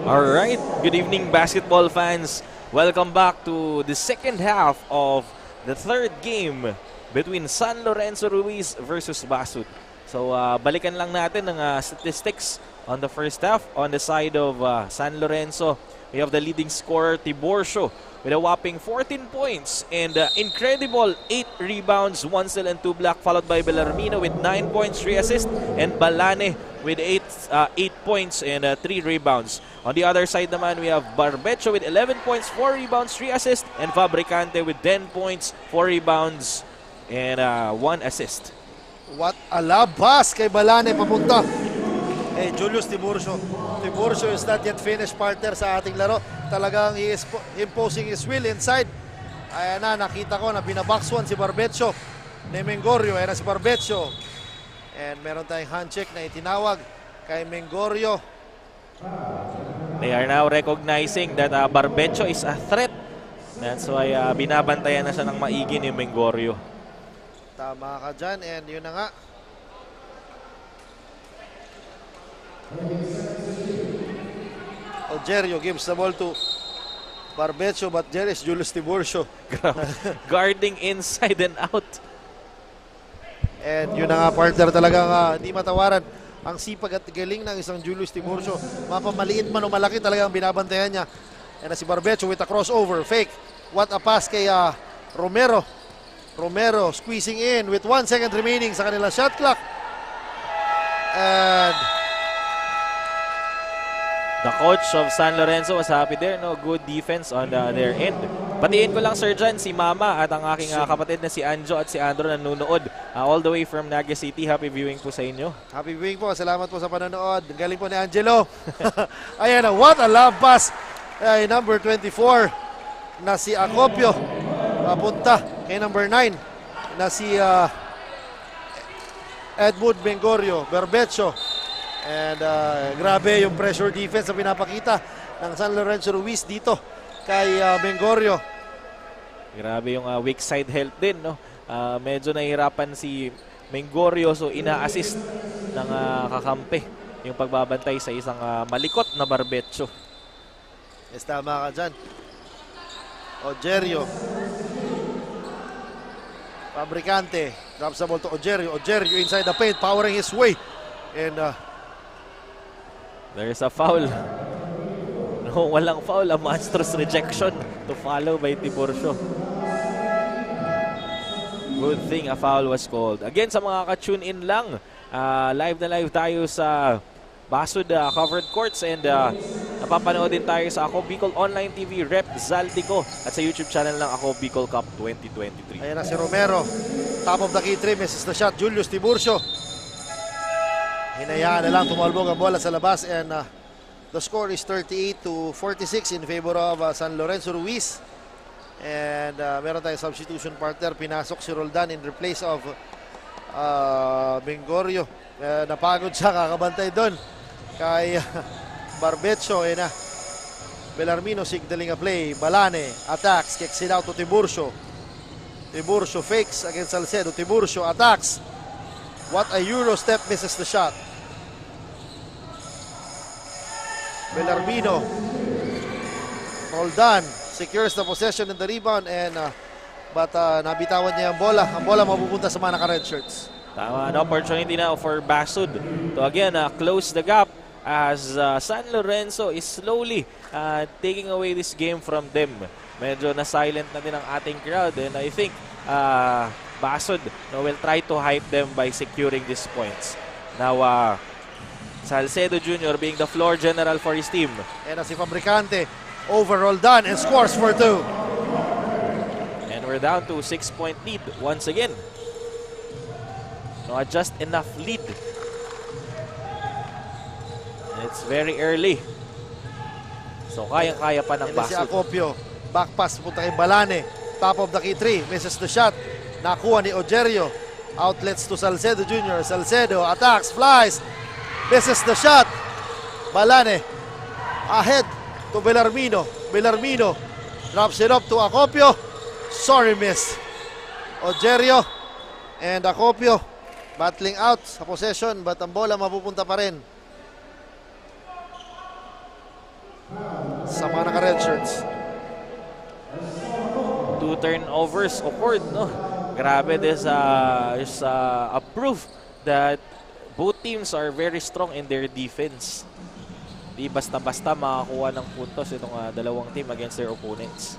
S1: Alright, good evening basketball fans. Welcome back to the second half of the third game between San Lorenzo Ruiz versus Basud. So balikan lang natin ng statistics on the first half. On the side of San Lorenzo, we have the leading scorer Tiborcio with a whopping 14 points and incredible 8 rebounds, 1 steal and 2 block, followed by Bellarmino with 9 points, 3 assists, and Balane with 8 points and 3 rebounds. On the other side naman, we have Barbecho with 11 points, 4 rebounds, 3 assists, and Fabricante with 10 points, 4 rebounds, and 1 assist.
S2: What a love pass kay Balane papunta. Julius Tiburcio. Tiburcio is not yet finished partner sa ating laro. Talagang he is imposing his will inside. Ayan na, nakita ko na binabox one si Barbecho. Ni Mengorio, ayan na si Barbecho. And meron tayong hand check na itinawag kay Mengorio.
S1: They are now recognizing that Barbecho is a threat. That's why binabantayan na siya ng maigi ni Mengorio.
S2: Tama ka dyan, and yun na nga. Ojerio gives the ball to Barbecho, but there is Julius Tiburcio.
S1: Guarding inside and out.
S2: And yun na nga, partner, talagang hindi matawaran ang sipag at galing ng isang Julius Tiburcio. Mapamaliit man o malaki, talagang binabantayan niya. And si Barbecho with a crossover, fake. What a pass kay Romero. Romero squeezing in with 1 second remaining sa kanilang shot clock. And
S1: the coach of San Lorenzo was happy there. No, good defense on their end. Batiin ko lang, Sir John, si Mama at ang aking kapatid na si Anjo at si Andro na nanonood all the way from Naga City. Happy viewing po sa inyo.
S2: Happy viewing po. Salamat po sa panonood. Galing po ni Angelo. Ayan na, what a love pass. Ay, number 24 na si Acopio. Papunta kay number 9 na si Edmund Mengorio. Berbecho. And grabe yung pressure defense na pinapakita ng San Lorenzo Ruiz dito kay Mengorio.
S1: Grabe yung weak side help din, no? Medyo nahihirapan si Mengorio, so ina-assist ng kakampi yung pagbabantay sa isang malikot na Barbecho.
S2: Yes, tama ka dyan. Ojerio. Fabricante drops the ball to Ojerio. Ojerio inside the paint, powering his way. And
S1: there's a foul. No, walang foul. A monstrous rejection to follow by Tiburcio. Good thing a foul was called. Again, sa mga ka-tune in lang, live na live tayo sa Basud covered courts and napapanood din tayo sa Ako Bicol Online TV, Rep Zaldico at sa YouTube channel ng Ako Bicol Cup 2023.
S2: Ayan na si Romero. Top of the key three, misses the shot. Julius Tiburcio. Hinayaan na lang, tumalbog ang bola sa labas and The score is 38-46 in favor of San Lorenzo Ruiz. And meron tayong substitution partner. Pinasok si Roldan in replace of Bengorio. Napagod siya, kakabantay doon kay Barbecho. Bellarmino signaling a play. Balane attacks, kicks it out to Tiburcio. Tiburcio fakes against Salcedo. Tiburcio attacks. What a Euro step, misses the shot. Bellarmino. Roldan secures the possession and the rebound, and but nabitawan niya ang bola. Ang bola mapupunta sa mga naka-red shirts.
S1: Tama, an opportunity now for Basud to again close the gap as San Lorenzo is slowly taking away this game from them. Medyo na-silent na din ang ating crowd, and I think Basud will try to hype them by securing these points. Now, Salcedo Jr. being the floor general for his team.
S2: And si Fabricante over Roldan and scores for 2.
S1: And we're down to 6-point lead once again. No, just enough lead. And it's very early. So kayang-kaya pa ng
S2: Basud. Si
S1: Basud.
S2: Acopio, back pass punta kay Balane. Top of the key 3, misses the shot. Nakuha ni Ogerio. Outlets to Salcedo Jr. Salcedo attacks, flies, misses the shot. Balane ahead to Bellarmino. Bellarmino drops it up to Acopio. Sorry, miss. Ogerio and Acopio battling out sa possession, but ang bola mapupunta pa rin sa mga naka-red shirts.
S1: 2 turnovers occurred, no? Grabe, this is a proof that both teams are very strong in their defense. Di basta-basta makakuha ng puntos itong dalawang team against their opponents.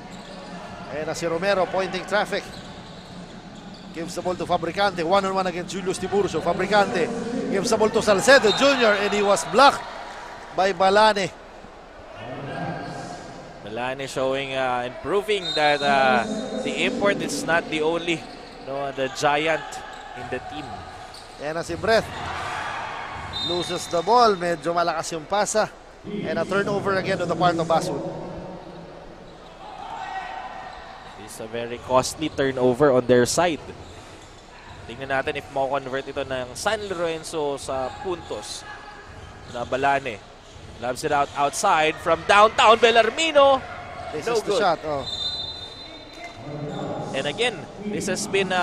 S2: Ayan na si Romero pointing traffic. Gives the ball to Fabricante. One-on-one against Julius Tiburcio. Fabricante gives the ball to Salcedo Jr. and he was blocked by Balane.
S1: Balane showing and proving that the import is not the only the giant in the team.
S2: Ayan na si Brett. Loses the ball. Medyo malakas yung pasa. And a turnover again on the part of Basud.
S1: It's a very costly turnover on their side. Tingnan natin if mo-convert ito ng San Lorenzo sa puntos. Na Balane loves it out outside from downtown. Bellarmino.
S2: This
S1: No
S2: is the
S1: good.
S2: shot. Oh.
S1: And again, this has been 3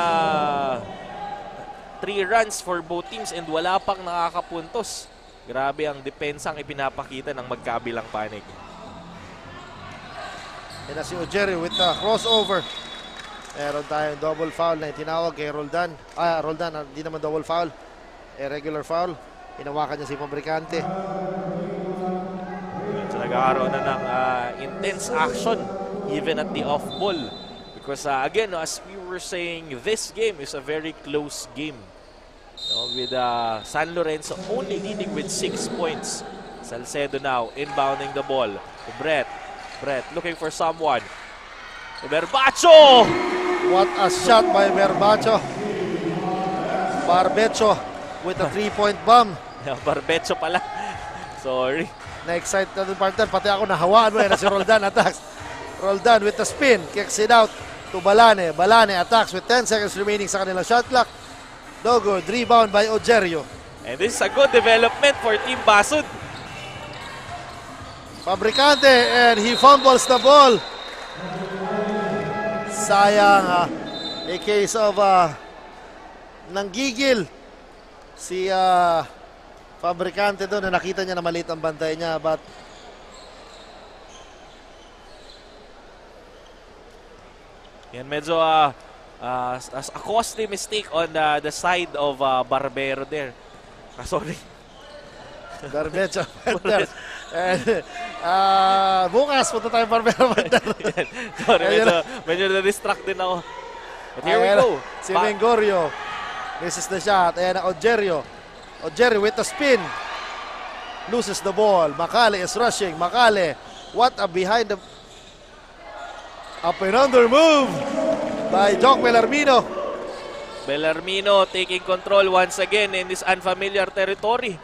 S1: runs for both teams and wala pang nakakapuntos. Grabe ang depensang ipinapakita ng magkabilang panig.
S2: And na si Ogerio with the crossover. Meron tayong double foul na itinawag kay Roldan. Roldan, hindi naman double foul. Regular foul. Inawakan niya si Fabricante.
S1: So nagkakaroon na ng intense action even at the off ball. Because again, as we were saying, this game is a very close game. With San Lorenzo only leading with 6 points. Salcedo now inbounding the ball to Brett. Brett looking for someone. To Berbacho!
S2: What a shot by Berbacho. Barbecho with a 3-point bomb.
S1: Barbecho pala. Sorry.
S2: Na-excite na din partner. Pati ako nahawaan mo yan na si Roldan attacks. Roldan with the spin. Kicks it out to Balane. Balane attacks with 10 seconds remaining sa kanilang shot clock. No good. Rebound by Ogerio.
S1: And this is a good development for Team Basud.
S2: Fabricante and he fumbles the ball. Sayang. A case of nanggigil si Fabricante doon na nakita niya na maliit ang bantay niya, but
S1: yan medyo a costly mistake on the side of Barbero there. Sorry.
S2: Barbecho. Bukas punta tayo Barbero.
S1: Sorry, medyo na-distract din ako. But here we go.
S2: Si Bengorio misses the shot. Ayan na Ogerio. Ogerio with the spin. Loses the ball. Macale is rushing. Macale. What a behind the up and under move by Jock Bellarmino.
S1: Bellarmino taking control once again in this unfamiliar territory.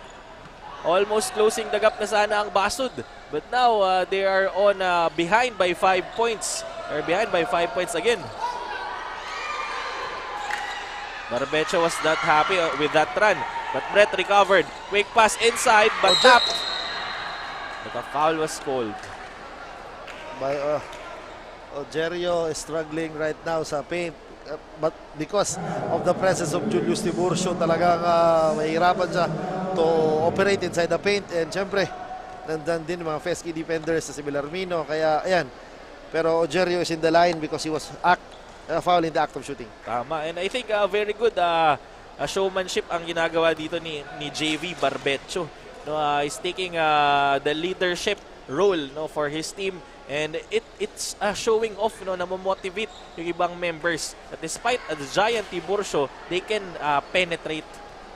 S1: Almost closing the gap na sana ang Basud. But now, they are on behind by 5 points. They're behind by 5 points again. Barbecho was not happy with that run. But Brett recovered. Quick pass inside, but tapped. But a foul was called.
S2: By Ojerio is struggling right now sa paint. But because of the presence of Julius Tiburcio, talagang mahirapan siya to operate inside the paint. And syempre, nandan din mga Fesky defenders sa si Villarmino. Kaya, ayan. Pero Ojerio is in the line because he was foul in the act of shooting.
S1: Tama. And I think very good showmanship ang ginagawa dito ni JV Barbecho. No, he's taking the leadership role, no, for his team. And it's showing off, no, na motivate yung ibang members. That despite the giant Tiburcio, they can penetrate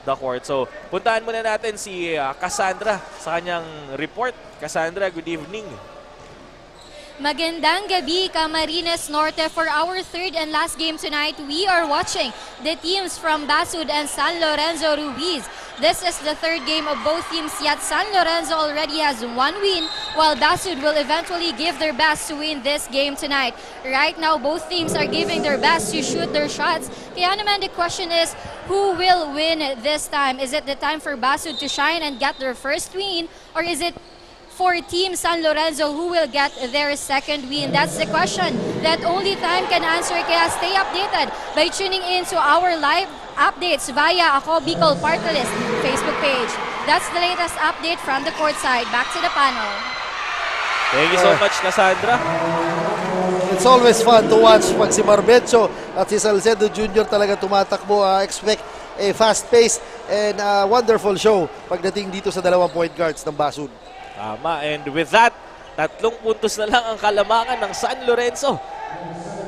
S1: the court. So, puntahan muna natin si Cassandra sa kanyang report. Cassandra, good evening.
S14: Magandang gabi, Camarines Norte. For our third and last game tonight, we are watching the teams from Basud and San Lorenzo Ruiz. This is the third game of both teams, yet San Lorenzo already has 1 win, while Basud will eventually give their best to win this game tonight. Right now, both teams are giving their best to shoot their shots. Kaya naman the question is, who will win this time? Is it the time for Basud to shine and get their first win, or is it for Team San Lorenzo who will get their second win? That's the question that only time can answer. Kaya stay updated by tuning in to our live updates via Ako Bicol Party List Facebook page. That's the latest update from the courtside. Back to the panel.
S1: Thank you so much, Cassandra.
S2: It's always fun to watch pag si Barbecho at si Salcedo Jr. talaga tumatakbo. Expect a fast-paced and wonderful show pagdating dito sa 2 point guards ng Basud.
S1: Tama. And with that, 3 puntos na lang ang kalamakan ng San Lorenzo.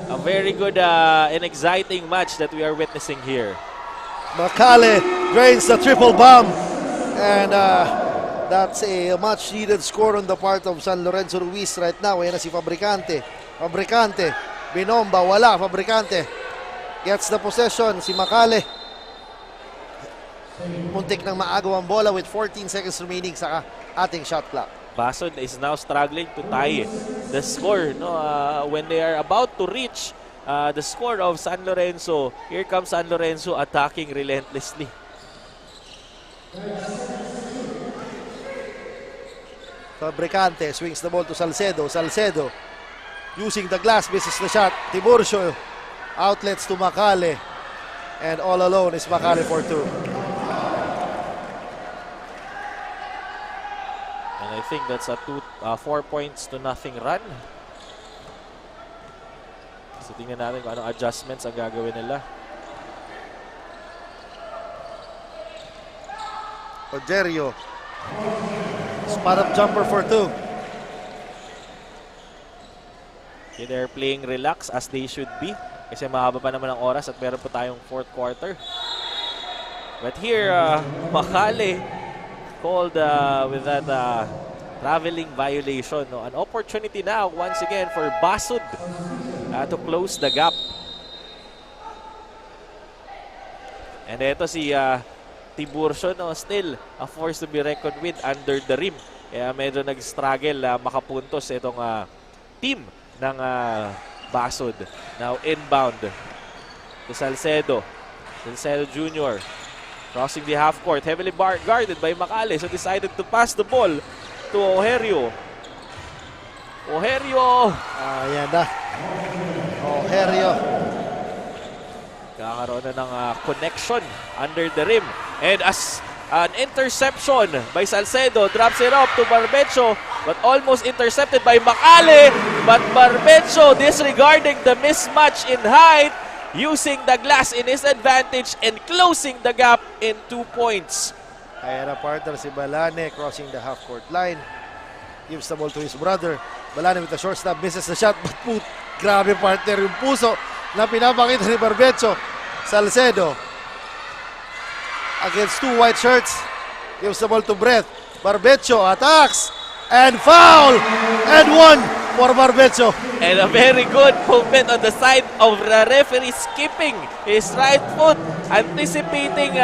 S1: A very good and exciting match that we are witnessing here.
S2: Macale drains the triple bomb. And that's a much-needed score on the part of San Lorenzo Ruiz right now. Ayan na si Fabricante. Fabricante. Binomba. Wala. Fabricante. Gets the possession. Si Macale. Muntik nang maagaw ang bola with 14 seconds remaining sa ating shot clock.
S1: Basud is now struggling to tie the score, no, when they are about to reach the score of San Lorenzo. Here comes San Lorenzo attacking relentlessly.
S2: Fabricante swings the ball to Salcedo. Salcedo using the glass, misses the shot. Tiburcio outlets to Macale. And all alone is Macale for 2.
S1: And I think that's a 4 points to nothing run. So tingnan natin kung anong adjustments ang gagawin nila.
S2: Ojerio. Spot up jumper for 2.
S1: Okay, they're playing relax as they should be. Kasi mahaba pa naman ang oras at meron pa tayong 4th quarter. But here, Macale called with that traveling violation. No? An opportunity now once again for Basud to close the gap. And ito si Tiburcio, no, still a force to be reckoned with under the rim. Kaya medyo nag-struggle makapuntos itong team ng Basud. Now inbound to Salcedo. Salcedo Jr. crossing the half court. Heavily guarded by Macale. So decided to pass the ball to Ojerio. Ojerio!
S2: Ayan na. Ojerio.
S1: Kakaroon na ng connection under the rim. And as an interception by Salcedo, drops it up to Barbecho, but almost intercepted by Macale. But Barbecho disregarding the mismatch in height, using the glass in his advantage and closing the gap in 2 points.
S2: Ayan na partner si Balane crossing the half-court line. Gives the ball to his brother. Balane with a short stop, misses the shot. But grabe partner yung puso na pinapakita ni Barbecho. Salcedo against 2 white shirts. Gives the ball to Brett. Barbecho attacks and foul and 1 for Barbecho.
S1: And a very good movement on the side of the referee, skipping his right foot, anticipating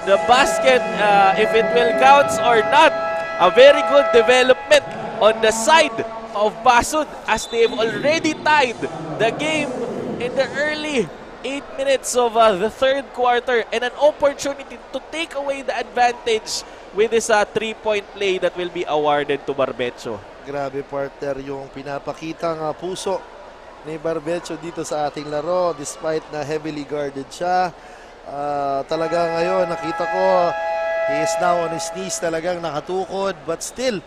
S1: the basket, if it will count or not. A very good development on the side of Basud as they've already tied the game in the early 8 minutes of the third quarter, and an opportunity to take away the advantage with this 3-point play that will be awarded to Barbecho.
S2: Grabe, partner, yung pinapakitang puso ni Barbecho dito sa ating laro despite na heavily guarded siya. Talaga ngayon nakita ko he is now on his knees, talagang nakatukod, but still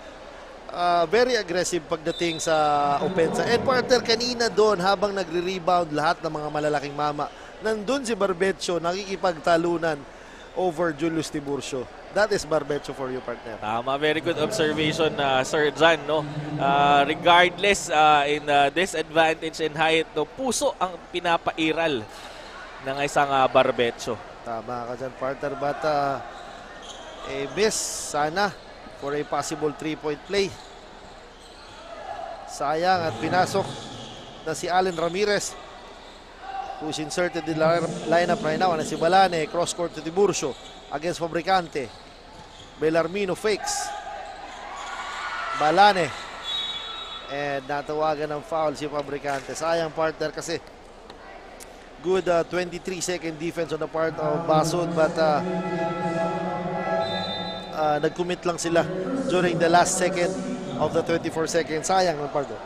S2: very aggressive pagdating sa opensa. And partner, kanina doon habang nagre-rebound lahat ng mga malalaking mama, nandun si Barbecho nakikipagtalunan over Julius Tiburcio. That is Barbecho for you, partner.
S1: Tama, very good observation, Sir Jan. No? Regardless in disadvantage and height, no, puso ang pinapairal ng isang Barbecho.
S2: Tama ka dyan, partner. But miss sana for a possible 3-point play. Sayang at pinasok na si Allen Ramirez, who's inserted in the lineup right now. Si Balane, cross court to Tiburcio against Fabricante. Bellarmino fakes. Balane. And natawagan ng foul si Fabricante. Sayang, partner, kasi good 23-second defense on the part of Basud, but nag-commit lang sila during the last second of the 24 seconds. Sayang ng partner.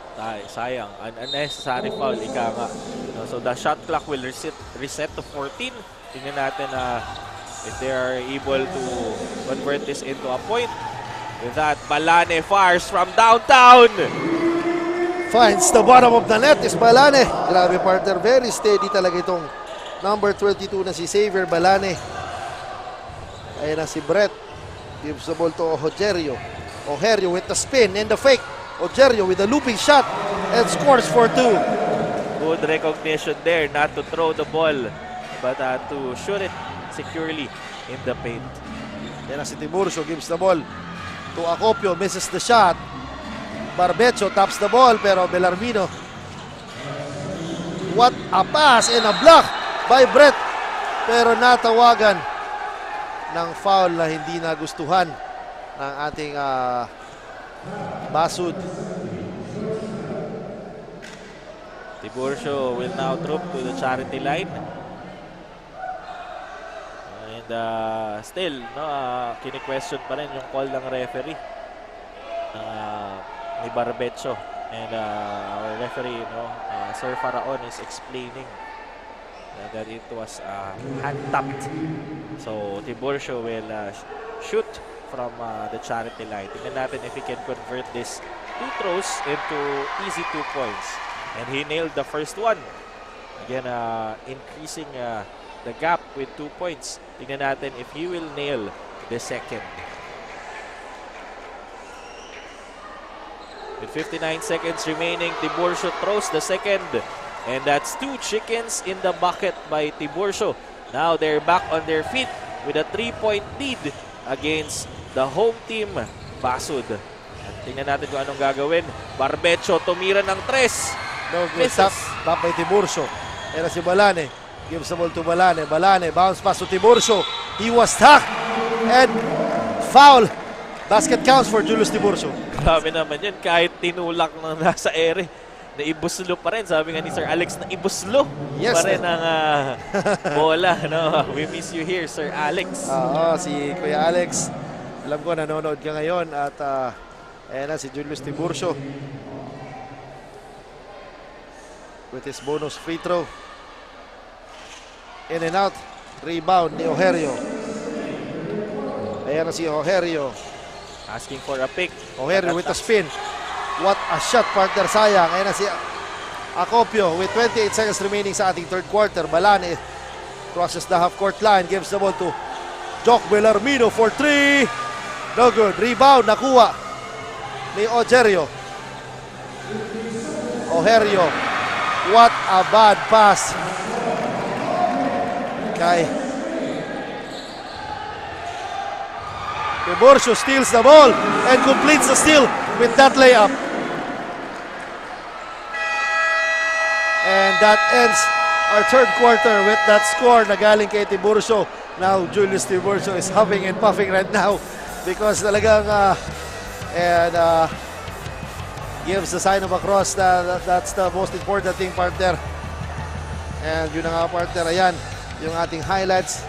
S1: Sayang. An unnecessary foul, ika nga. So the shot clock will reset to 14. Tingnan natin if they are able to convert this into a point. With that, Balane fires from downtown.
S2: Finds the bottom of the net is Balane. Grabe, partner. Very steady talaga itong number 22 na si Xavier Balane. Ayan na si Brett. Gives the ball to Ojerio. Ojerio with the spin and the fake. Ojerio with a looping shot and scores for 2.
S1: Good recognition there not to throw the ball but to shoot it securely in the paint.
S2: Ayan na si Tiburcio. Gives the ball to Acopio. Misses the shot. Barbecho taps the ball pero Bellarmino. What a pass and a block by Brett. Pero natawagan ng foul na hindi nagustuhan ng ating Basud.
S1: Tiburcio will now troop to the charity line. And still, kini-question pa rin yung call ng referee ni Barbecho. And our referee, Sir Faraon, is explaining that it was hand-tapped. So Tiburcio will shoot from the charity line. Tingnan natin if he can convert this 2 throws into easy 2 points. And he nailed the first one. Again, increasing the gap with 2 points. Tingnan natin if he will nail the second. With 59 seconds remaining, Tiburcio throws the second. And that's 2 chickens in the bucket by Tiburcio. Now they're back on their feet with a 3-point lead against the home team, Basud. At tingnan natin kung anong gagawin. Barbecho tumira ng 3.
S2: No good. Tap by Tiburcio. Era si Balane. Gives the ball to Balane. Balane bounce pass to Tiburcio. He was stuck. And foul. Basket counts for Julius Tiburcio.
S1: Grabe naman yun. Kahit tinulak na nasa ere, naibuslo pa rin. Sabi nga ni Sir Alex, naibuslo pa rin ang bola. No? We miss you here, Sir Alex.
S2: Si Kuya Alex. Alam ko, nanonood ka ngayon. At ayan na si Julius Tiburcio with his bonus free throw. In and out. Rebound ni Ojerio. Ayan na si Ojerio.
S1: Asking for a pick.
S2: Ojerio with a spin. What a shot, partner. Sayang. Ayan na si Acopio with 28 seconds remaining sa ating third quarter. Balane crosses the half-court line. Gives the ball to Jock Bellarmino for 3. No good. Rebound. Nakuha ni Ojerio. Ojerio. What a bad pass. Tiburcio steals the ball and completes the steal with that layup. And that ends our third quarter with that score na galing kay Tiburcio. Now Julius Tiburcio is huffing and puffing right now because talagang gives the sign of a cross. That's the most important thing, partner. And yun na nga, partner. Ayan, yung ating highlights.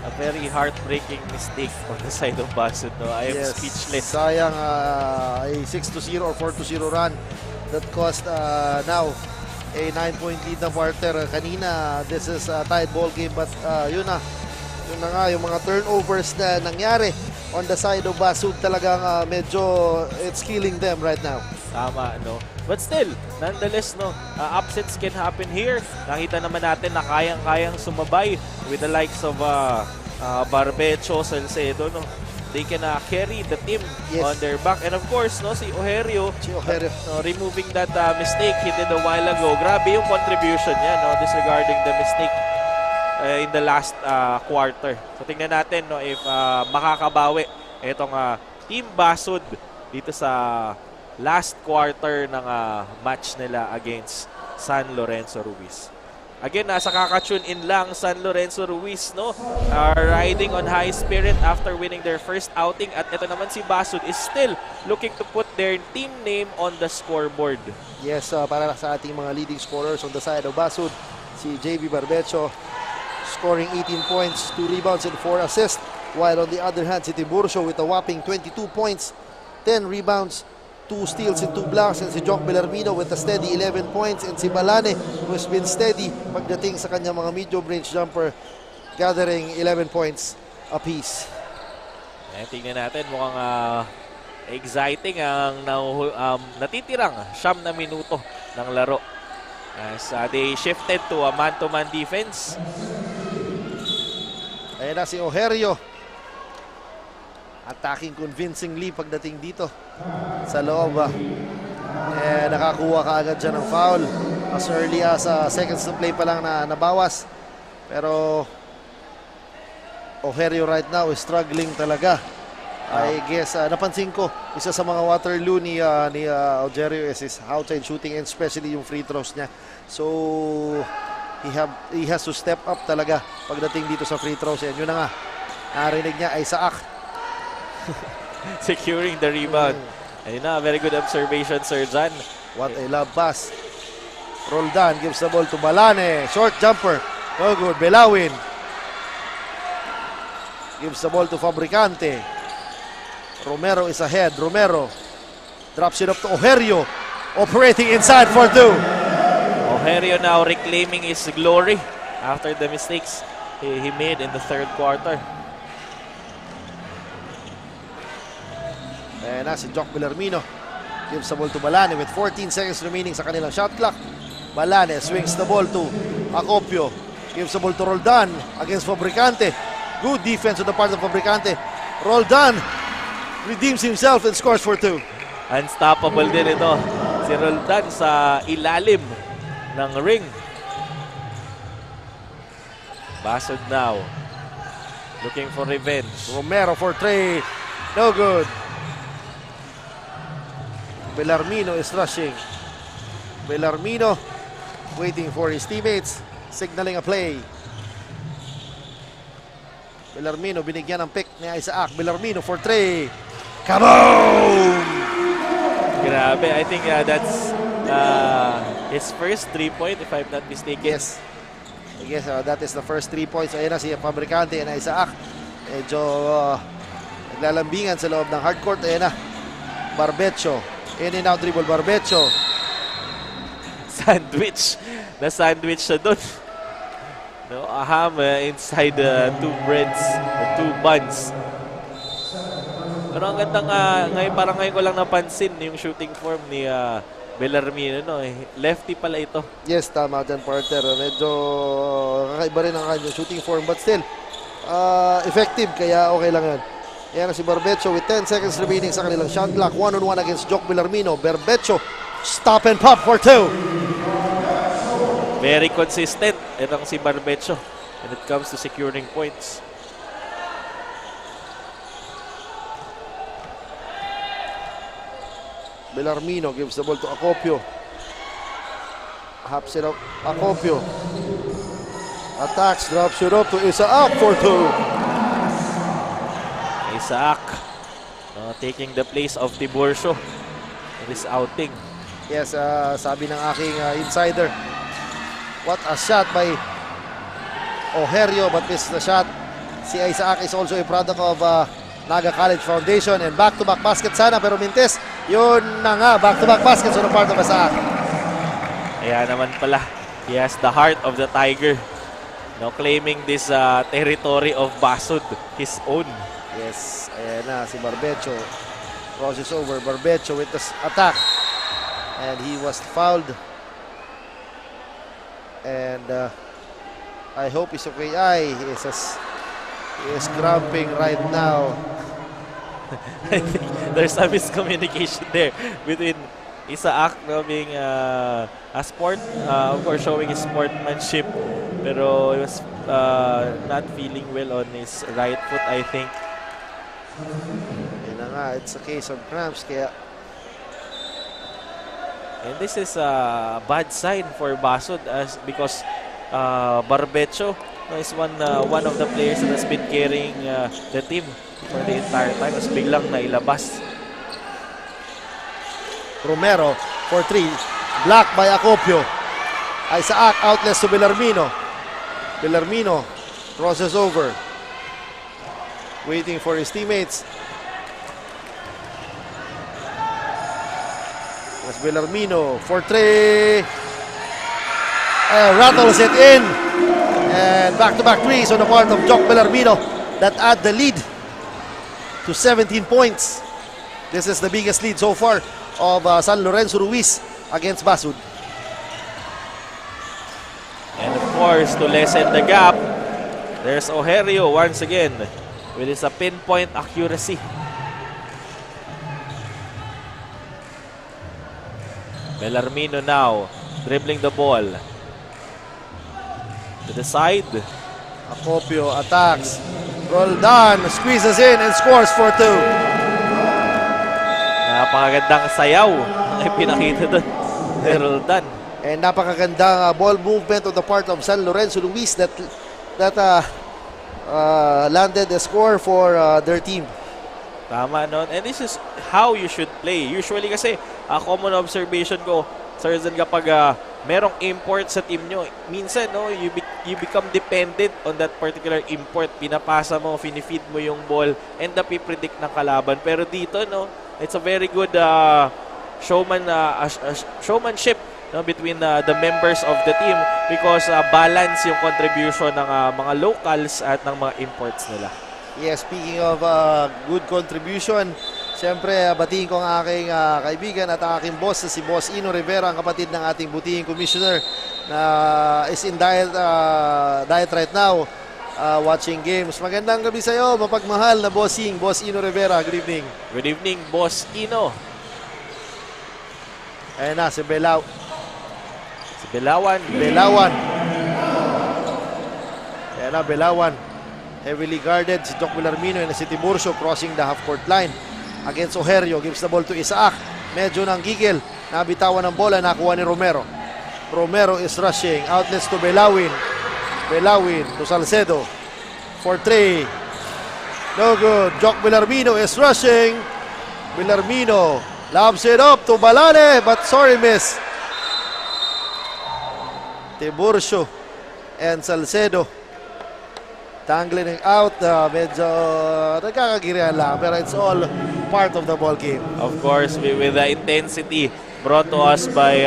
S1: A very heartbreaking mistake on the side of Basud. No? I am speechless.
S2: Sayang a 6-0 or 4-0 run that cost now a 9-point lead ng partner. Kanina, this is a tied ball game, but yun na nga, yung mga turnovers na nangyari on the side of Basud, talagang medyo it's killing them right now.
S1: Tama, no? But still, nonetheless, no, upsets can happen here. Nakita naman natin na kayang-kayang sumabay with the likes of Barbecho, Salcedo, no? They can carry the team on their back. And of course, no, si Ojerio, no, removing that mistake he did a while ago. Grabe yung contribution niya, no, disregarding the mistake in the last quarter. So tingnan natin, no, if makakabawi itong Team Basud dito sa last quarter ng match nila against San Lorenzo Ruiz. Again, nasa kakatune in lang San Lorenzo Ruiz, no? Riding on high spirit after winning their first outing. At ito naman si Basud is still looking to put their team name on the scoreboard.
S2: Yes, para sa ating mga leading scorers on the side of Basud, si JB Barbecho scoring 18 points, 2 rebounds and 4 assists. While on the other hand, si Tiburcio with a whopping 22 points, 10 rebounds, 2 steals and 2 blocks, and si Jock Bellarmino with a steady 11 points, and si Balane who has been steady pagdating sa kanyang mga medium range jumper, gathering 11 points apiece.
S1: Tingnan natin, mukhang exciting ang natitirang 9 na minuto ng laro as they shifted to a man-to-man defense.
S2: Ayan na si Ojerio, attacking convincingly pagdating dito sa loob. Nakakuha ka agad dyan ng foul as early as seconds to play pa lang na nabawas. Pero Ojerio right now is struggling talaga. I guess napansin ko, isa sa mga Waterloo ni Ojerio is his outside shooting and especially yung free throws niya. So he has to step up talaga pagdating dito sa free throws. And yun na nga, narinig niya ay Isaac
S1: securing the rebound. Ayun na, very good observation, Sir Jan.
S2: What a love pass. Roldan gives the ball to Balane. Short jumper. No good. Belawin gives the ball to Fabricante. Romero is ahead. Romero drops it up to Ojerio. Operating inside for 2.
S1: Ojerio now reclaiming his glory after the mistakes he made in the third quarter.
S2: And si Jock Bellarmino gives the ball to Balane with 14 seconds remaining sa kanilang shot clock. Balane swings the ball to Acopio. Gives the ball to Roldan against Fabricante. Good defense on the part of Fabricante. Roldan redeems himself and scores for 2.
S1: Unstoppable din ito. Si Roldan sa ilalim ng ring. Basud now looking for revenge.
S2: Romero for 3. No good. Bellarmino is rushing. Bellarmino waiting for his teammates, signaling a play. Bellarmino binigyan ng pick ni Isaac. Bellarmino for 3. Kaboom!
S1: Grabe, I think that's his first 3-point if I'm not mistaken.
S2: Yes. I guess that is the first 3 points. Ayan na si Fabricante and Isaac. Medyo naglalambingan sa loob ng hardcourt. Ayan na. Barbecho. In and out dribble, Barbecho.
S1: Sandwich. Na-sandwich siya doon. No, a ham inside 2 breads, 2 buns. Pero ang gandang, parang ngayon ko lang napansin yung shooting form ni Bellarmino. No? Lefty pala ito.
S2: Yes, tama dyan, partner. Medyo kakaiba rin ang kanyang shooting form, but still, effective, kaya okay lang yan. Yan na si Barbecho with 10 seconds remaining sa kanilang shot clock. 1-on-1 against Jock Bellarmino. Barbecho, stop and pop for 2.
S1: Very consistent itong si Barbecho when it comes to securing points.
S2: Bellarmino gives the ball to Acopio. Hops it up. Acopio. Attacks, drop shoot up to Isaac for 2.
S1: Isaac taking the place of Tiburcio in this outing.
S2: Yes, sabi ng aking insider, what a shot by Ojerio, but missed the shot. Si Isaac is also a product of Naga College Foundation, and back-to-back basket sana, pero mintis. Yun na nga, back-to-back baskets on the part of Isaac.
S1: Kaya naman pala, he has the heart of the Tiger. Claiming this territory of Basud, his own.
S2: Yes, ayan na si Barbecho. Crosses over, Barbecho with the attack. And he was fouled. And I hope he's okay. He is cramping right now.
S1: I think there's a miscommunication there between Isaac being a sport, of course showing his sportsmanship, pero he was not feeling well on his right foot, I think.
S2: Yun na nga, it's a case of cramps, kaya
S1: and this is a bad sign for Basud because Barbecho is one of the players that has been carrying the team for the entire time. Mas biglang nailabas.
S2: Romero for 3. Blocked by Acopio. Isaac outlets to Bellarmino. Bellarmino crosses over. Waiting for his teammates. As Bellarmino for 3. Rattles it in. And back-to-back threes on the part of Jock Bellarmino that add the lead to 17 points. This is the biggest lead so far of San Lorenzo Ruiz against Basud.
S1: And of course, to lessen the gap, there's Ojerio once again with his pinpoint accuracy. Bellarmino now dribbling the ball to the side.
S2: Acopio attacks. Roldan squeezes in and scores for 2.
S1: Napakagandang sayaw ang ipinakita doon ni Roldan.
S2: And napakagandang ball movement on the part of San Lorenzo Luis that landed a score for their team.
S1: Tama nun. And this is how you should play. Usually kasi, common observation ko, Sir Zan, kapag merong import sa team nyo, minsan you become dependent on that particular import. Pinapasa mo, finifeed mo yung ball, and napipredict ng kalaban. Pero dito, it's a very good showmanship between the members of the team because balance yung contribution ng mga locals at ng mga imports nila.
S2: Yes, speaking of good contribution, siyempre batiin ko ang aking kaibigan at ang aking boss, si Boss Ino Rivera, ang kapatid ng ating butihing commissioner na is in diet right now, watching games. Magandang gabi sa iyo, mapagmahal na bossing, Boss Ino Rivera. Good evening.
S1: Good evening, Boss Ino.
S2: Ayan na, si Belawan. Ayan na, Belawan. Heavily guarded si Jock Bellarmino and si Tiburcio crossing the half-court line against Ojerio. Gives the ball to Isaac. Medyo nang gigil. Nabitawan ng bola. Nakuha ni Romero. Romero is rushing. Outlets to Belawin. Belawin to Salcedo. For 3. No good. Jock Bellarmino is rushing. Bellarmino lobs it up to Balane. But sorry, miss. Tiburcio and Salcedo tangling out, medyo nagkakagirihan lang, pero it's all part of the ball game.
S1: Of course, with the intensity brought to us by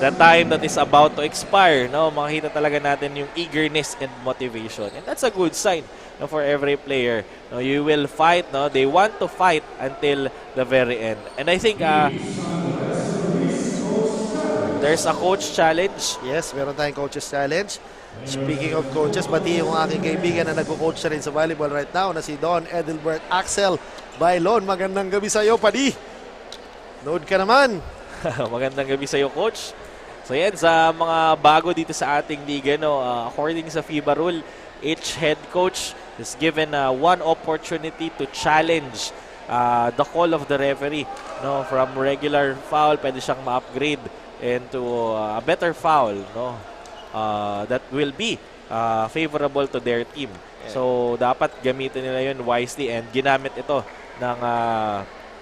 S1: the time that is about to expire, makikita talaga natin yung eagerness and motivation. And that's a good sign for every player. You will fight, they want to fight until the very end. And I think there's a coach challenge.
S2: Yes, meron tayong coaches challenge. Speaking of coaches, pati yung aking kaibigan na nagko-coach na rin sa volleyball right now na si Don Edelbert Axel Bailon. Magandang gabi sa iyo, Padi. Nood ka naman.
S1: Magandang gabi sa iyo, Coach. So yan, sa mga bago dito sa ating liga, according sa FIBA rule, each head coach is given one opportunity to challenge the call of the referee. From regular foul, pwede siyang ma-upgrade into a better foul. That will be favorable to their team. So, dapat gamitin nila yun wisely and ginamit ito ng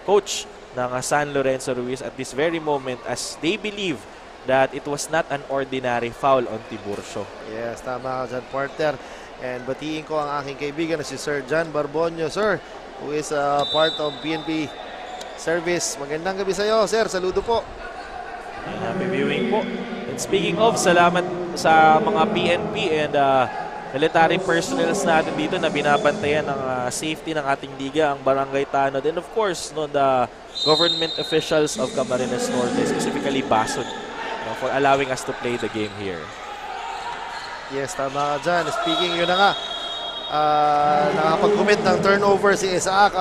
S1: coach ng San Lorenzo Ruiz at this very moment as they believe that it was not an ordinary foul on Tiburcio.
S2: Yes, tama ka dyan, partner. And batiin ko ang aking kaibigan na si Sir John Barbonio, sir, who is part of PNP Service. Magandang gabi sa iyo, sir. Saludo po.
S1: Happy viewing po. And speaking of, salamat sa mga PNP and military personnels natin dito na binabantayan ng safety ng ating liga, ang Barangay Tanod. And of course, no, the government officials of Camarines Norte, specifically Basud, for allowing us to play the game here.
S2: Yes, tama ka dyan. Speaking, yun na nga, nakapag-commit ng turnover si Isaac.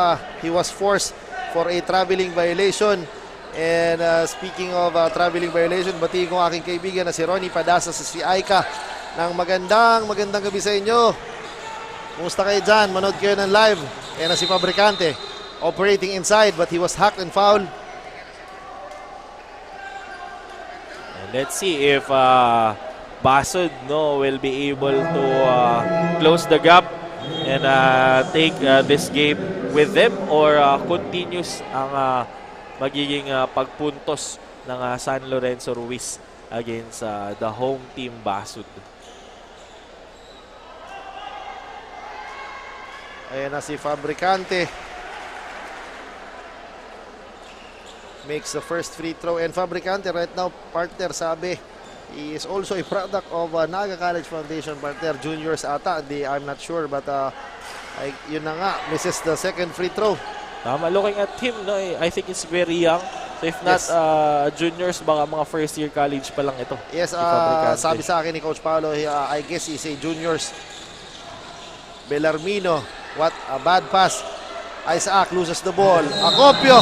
S2: He was forced for a traveling violation. And speaking of traveling violation, batiin ko aking kaibigan na si Ronnie Padasa sa si Aika ng magandang gabi sa inyo. Kumusta kayo dyan? Manood kayo ng live. Yan na si Fabricante operating inside but he was hacked and fouled.
S1: And let's see if Basud will be able to close the gap and take this game with them or continues ang magiging pagpuntos ng San Lorenzo Ruiz against the home team Basud.
S2: Ayan na si Fabricante. Makes the first free throw. And Fabricante right now, partner, sabi, he is also a product of Naga College Foundation, partner. Juniors ata, I'm not sure, but yun na nga, misses the second free throw.
S1: Looking at him, no, I think he's very young. So if not juniors, baka mga first year college pa lang ito.
S2: Yes, sabi sa akin ni Coach Paolo, I guess he's a juniors. Bellarmino, what a bad pass. Isaac loses the ball. Acopio,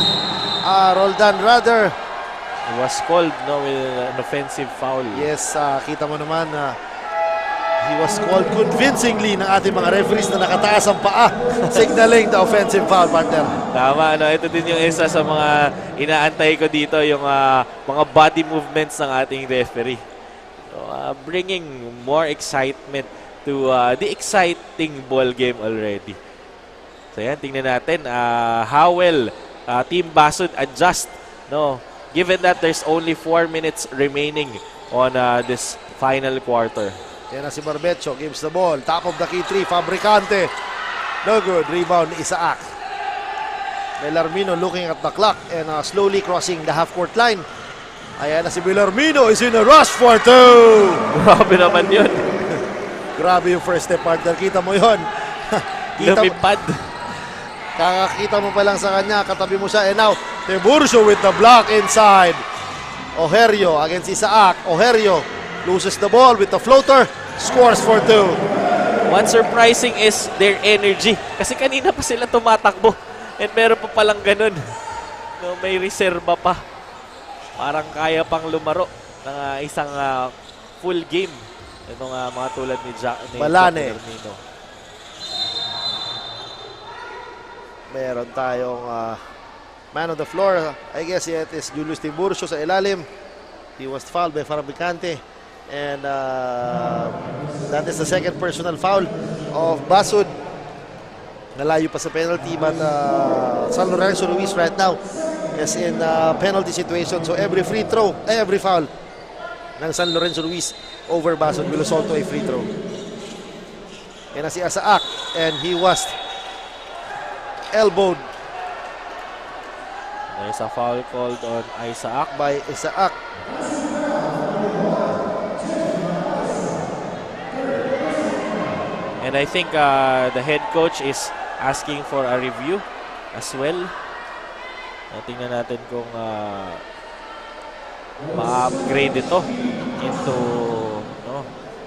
S2: Roldan rather.
S1: It was called with an offensive foul.
S2: Yes, kita mo naman he was called convincingly ng ating mga referees na nakataas ang paa, signaling the offensive foul, partner.
S1: Tama, ito din yung isa sa mga inaantay ko dito, yung mga body movements ng ating referee. So, bringing more excitement to the exciting ball game already. So yan, tingnan natin how well Team Basud adjust, given that there's only 4 minutes remaining on this final quarter.
S2: Yan na si Barbecho, gives the ball. Top of the key three, Fabricante. No good. Rebound, Isaac. Bellarmino looking at the clock and slowly crossing the half-court line. Ayan na si Bellarmino, is in a rush for two.
S1: Grabe naman yun.
S2: Grabe yung first step, partner. Kita mo yun.
S1: Lumipad.
S2: Kakakita mo pa lang sa kanya, katabi mo siya. And now, Tiburcio with the block inside. Ojerio against Isaac. Ojerio loses the ball with the floater. Scores for two.
S1: What's surprising is their energy. Kasi kanina pa sila tumatakbo. And meron pa palang ganun. May reserba pa. Parang kaya pang lumaro ng isang full game. Itong mga tulad ni Jack
S2: Balane.
S1: Bernino.
S2: Meron tayong man on the floor. I guess it is Julius Tiburcio sa ilalim. He was fouled by Fabricante. And that is the second personal foul of Basud. Nalayo pa sa penalty, but San Lorenzo Ruiz right now is in penalty situation. So every free throw, every foul ng San Lorenzo Ruiz over Basud will result to a free throw. Yan na si Isaac, and he was elbowed.
S1: There's a foul called on Isaac.
S2: By Isaac.
S1: And I think the head coach is asking for a review as well. Tingnan natin kung ma-upgrade ito into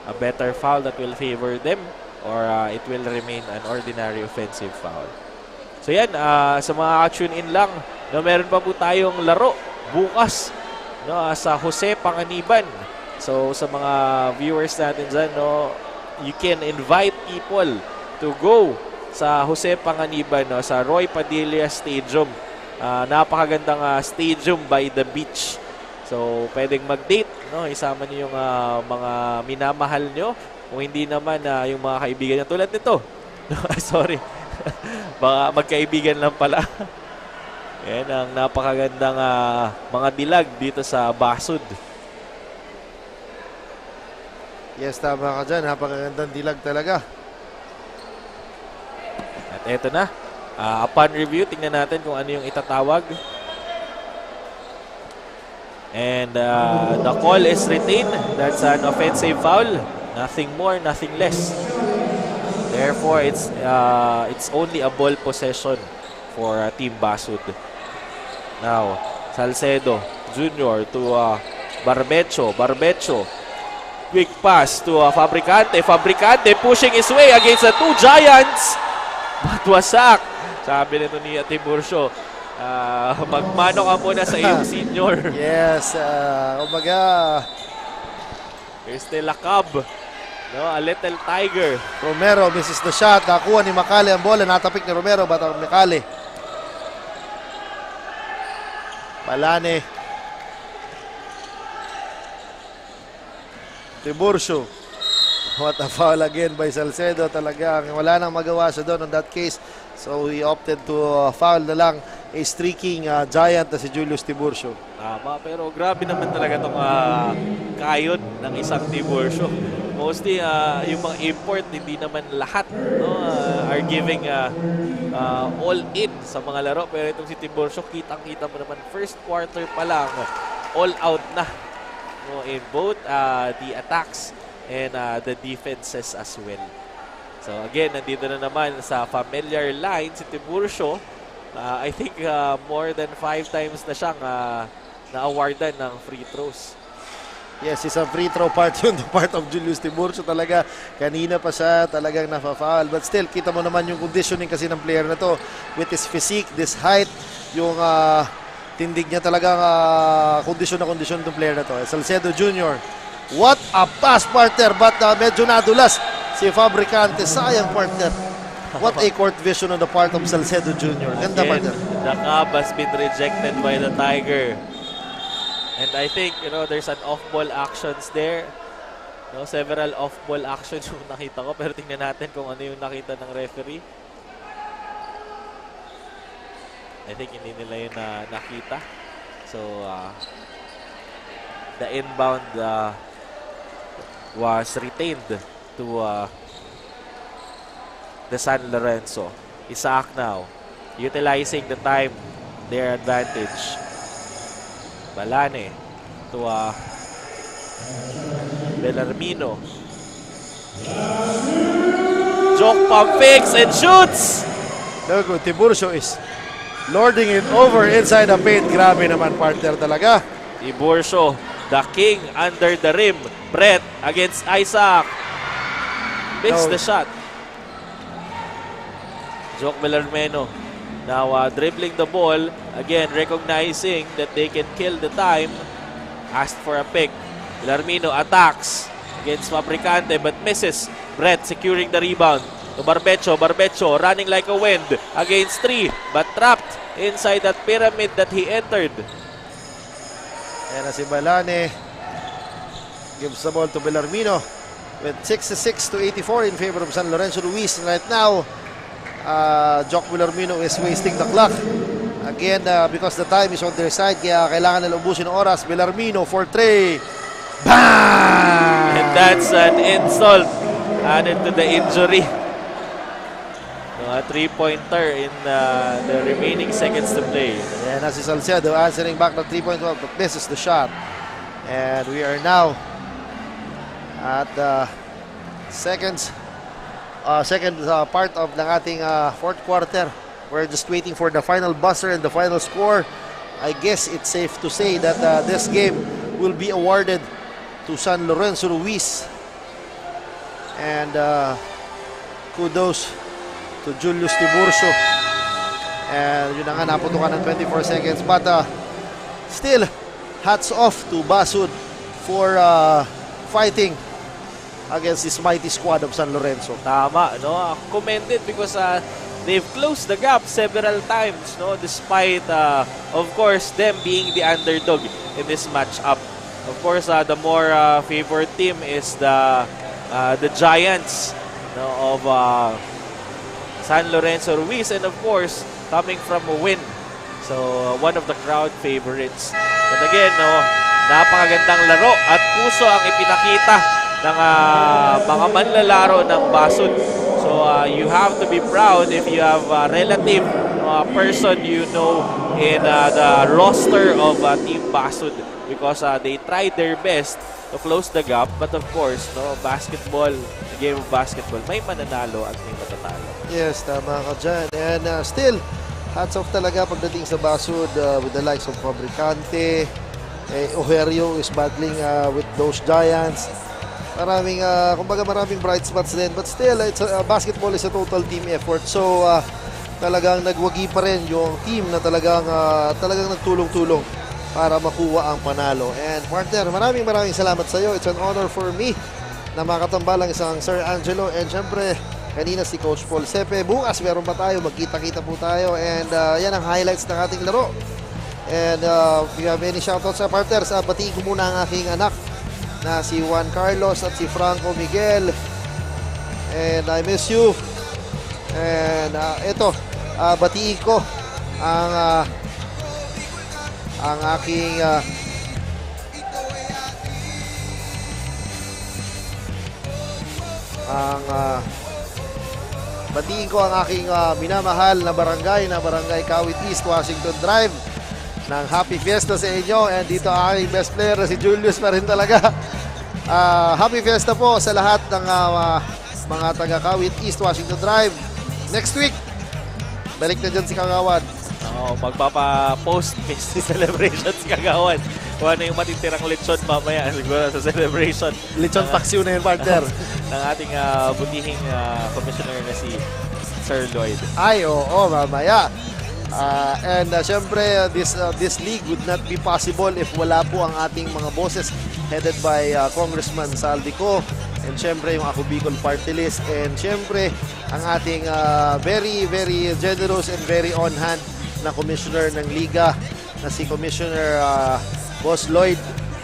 S1: a better foul that will favor them or it will remain an ordinary offensive foul. So yan, sa mga tune in lang, meron pa po tayong laro bukas sa Jose Panganiban. So sa mga viewers natin dyan, you can invite people to go sa Jose Panganiban, sa Roy Padilla Stadium. Napakagandang stadium by the beach. So, pwedeng mag-date, no? Isama niyo yung mga minamahal nyo. Kung hindi naman yung mga kaibigan nyo. Tulad nito. Sorry. Baka magkaibigan lang pala. Yan ang napakagandang mga dilag dito sa Basud.
S2: Yes, tama ka dyan. Napakagandang dilag talaga.
S1: At eto na. Upon review, tingnan natin kung ano yung itatawag. And the call is retained. That's an offensive foul. Nothing more, nothing less. Therefore, it's only a ball possession for Team Basud. Now, Salcedo Jr. to Barbecho. Barbecho. Quick pass to Fabricante. Fabricante pushing his way against the two giants. But wasak. Sabi nito ni Tiburcio. Magmano ka muna sa iyong senior.
S2: Yes, umaga.
S1: Here's the Lakab. No, a little tiger.
S2: Romero misses the shot. Nakuha ni Macale ang bola. Natapik ni Romero. Batang Macale. Balane. Tiburcio. What a foul again by Salcedo. Talagang wala nang magawa siya doon on that case. So he opted to foul na lang a streaking giant na si Julius Tiburcio.
S1: Tama, pero grabe naman talaga itong kayod ng isang Tiburcio. Mostly, yung mga import, hindi naman lahat are giving all in sa mga laro. Pero itong si Tiburcio, kitang-kita mo naman, first quarter pa lang, all out na in both the attacks and the defenses as well. So again, nandito na naman sa familiar line si Tiburcio. I think more than 5 times na siyang na-awardan ng free throws.
S2: Yes, isang free throw part yun. The part of Julius Tiburcio talaga. Kanina pa siya talagang nafa-foul. But still, kita mo naman yung conditioning kasi ng player na to. With his physique, this height, yung tindig niya talagang kondisyon na kondisyon ng player na to. Salcedo Jr. What a pass, partner. But medyo nadulas si Fabricante. Sayang, partner. What a court vision on the part of Salcedo Jr. Ganda, partner.
S1: The Cub has been rejected by the Tiger. And I think, there's an off-ball actions there. Several off-ball actions yung nakita ko. Pero tingnan natin kung ano yung nakita ng referee. I think hindi nila yun nakita. So, the inbound was retained to the San Lorenzo. Isaac now, utilizing the time, their advantage. Balane to Bellarmino. Joke pump fakes and shoots!
S2: Look, Tiburcio is lording it over inside the paint. Grabe naman, partner talaga.
S1: Tiburcio, the king under the rim. Brett against Isaac. Missed the shot. Joke Bellarmino now dribbling the ball. Again, recognizing that they can kill the time. Asked for a pick. Bellarmino attacks against Fabricante but misses. Brett securing the rebound to Barbecho. Barbecho running like a wind against 3 but trapped inside that pyramid that he entered.
S2: Ayan na si Balane. Gives the ball to Bellarmino with 66-84 in favor of San Lorenzo Ruiz. Right now, Jock Bellarmino is wasting the clock. Again, because the time is on their side, kaya kailangan nila ubusin ng oras. Bellarmino for 3. Bang!
S1: And that's an insult added to the injury. A 3-pointer in the remaining seconds to play.
S2: And as si Salcedo answering back the 3-point but misses the shot. And we are now at the second part of ng ating fourth quarter. We're just waiting for the final buzzer and the final score. I guess it's safe to say that this game will be awarded to San Lorenzo Ruiz. And kudos to Julius Tiburcio. And yun na nga, naputukan ng 24 seconds. But still, hats off to Basud for fighting against this mighty squad of San Lorenzo.
S1: Tama, no? Commended because they've closed the gap several times, no, despite of course them being the underdog in this matchup. Of course, the more favored team is the Giants, no, of San Lorenzo Ruiz, and of course coming from a win, so one of the crowd favorites. But again, no, napakagandang laro at puso ang ipinakita ng mga manlalaro ng Basud. So you have to be proud if you have a relative, person you know in the roster of Team Basud, because they tried their best to close the gap. But of course, no, basketball, the game of basketball, may mananalo at may matatalo.
S2: Yes, tama ka dyan. And still, hats off talaga pagdating sa Basud with the likes of Fabricante. Ojerio is battling with those Giants. Kumbaga maraming bright spots din. But still, basketball is a total team effort. So, talagang nagwagi pa rin yung team na talagang nagtulong-tulong para makuha ang panalo. And partner, maraming salamat sa iyo. It's an honor for me na makatambal ang isang Sir Angelo. And syempre, kanina si Coach Paul Sepe. Bukas meron pa tayo, magkita-kita po tayo. And yan ang highlights ng ating laro. And if you have any shoutouts sa partners, batiin ko muna ang aking anak na si Juan Carlos at si Franco Miguel. And I miss you. And ito, batiin ko ang aking batiin ko ang aking minamahal na barangay Kawit East, Washington Drive. Ng happy fiesta sa inyo. And dito ang aking best player na si Julius pa rin talaga. Happy fiesta po sa lahat ng mga taga Kawit East, Washington Drive. Next week, balik na dyan si Kagawan.
S1: Magpapa-post festive celebration si Kagawan. Kung ano yung matitirang lechon mamaya siguro sa celebration.
S2: Lechon paksiw na yun, partner.
S1: ng ating butihing commissioner na si Sir Lloyd.
S2: Ay, oo, mamaya. And syempre, this league would not be possible if wala po ang ating mga bosses headed by Congressman Saldico, and syempre yung Ako Bicol Party List, and syempre ang ating very generous and very on hand na commissioner ng liga na si Commissioner Boss Lloyd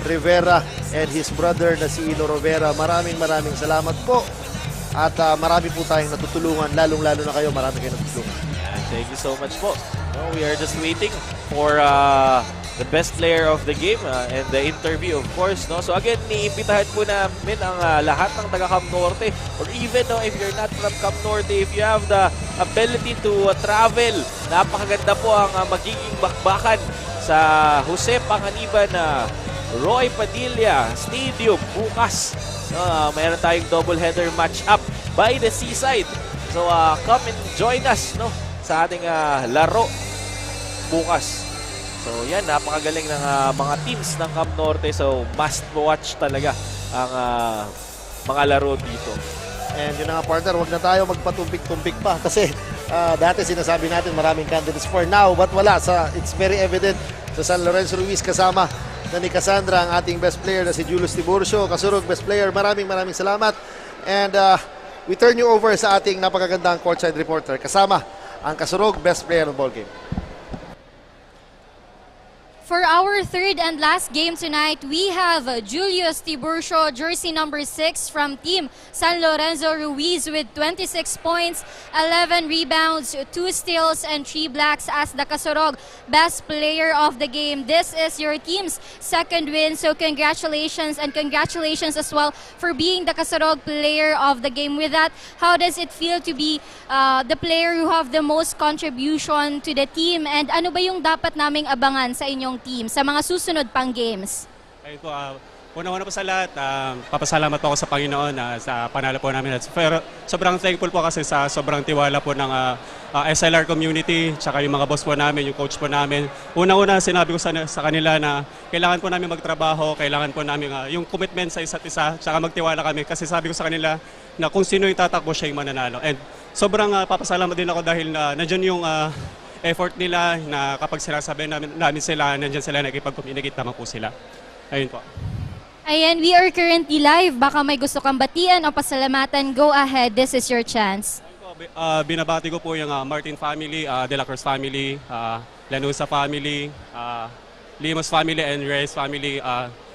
S2: Rivera and his brother na si Ilo Rivera. Maraming salamat po, at marami po tayong natutulungan, lalong-lalo na kayo, marami kayong natutulungan.
S1: Thank you so much po. We are just waiting for the best player of the game and the interview, of course. So again, niimbitahan po namin ang lahat ng taga Camp Norte, or even if you're not from Camp Norte, if you have the ability to travel, napakaganda po ang magiging bakbakan sa Jose Panganiban Roy Padilla Stadium bukas. Mayroon tayong double-header match-up by the seaside. So come and join us sa ating laro bukas. So yan, napakagaling ng mga teams ng Camp Norte. So must watch talaga ang mga laro dito.
S2: And yun nga, partner, wag na tayo magpatumpik-tumpik pa kasi dati sinasabi natin maraming candidates for now, but wala. It's very evident sa San Lorenzo Ruiz, kasama na ni Cassandra ang ating best player na si Julius Tiburcio. Kasurog, best player, maraming salamat. And we turn you over sa ating napakagandang courtside reporter, kasama ang Kasurog best player ng ball game.
S14: For our third and last game tonight, we have Julius Tiburcio, jersey number 6 from Team San Lorenzo Ruiz with 26 points, 11 rebounds, 2 steals, and 3 blocks as the Kasurog best player of the game. This is your team's second win, so congratulations, and congratulations as well for being the Kasurog player of the game. With that, how does it feel to be the player who have the most contribution to the team, and ano ba yung dapat naming abangan sa inyong team sa mga susunod pang games?
S15: Ayun po, una-una po sa lahat, papasalamat po ako sa Panginoon sa panalo po namin. Pero sobrang thankful po kasi sa sobrang tiwala po ng SLR community, tsaka yung mga boss po namin, yung coach po namin. Una-una sinabi ko sa kanila na kailangan po namin magtrabaho, kailangan po namin yung commitment sa isa't isa, tsaka magtiwala kami. Kasi sabi ko sa kanila na kung sino yung tatakbo, siya yung mananalo. And sobrang papasalamat din ako dahil nandyan yung effort nila, na kapag sinasabi namin sila, nandiyan sila, nakipag-communicate naman po sila. Ayun po.
S14: Ayan, we are currently live. Baka may gusto kang batian o pasalamatan, go ahead. This is your chance.
S15: binabati ko po yung Martin family, De La Cruz family, Lanusa family, Limos family, and Reyes family.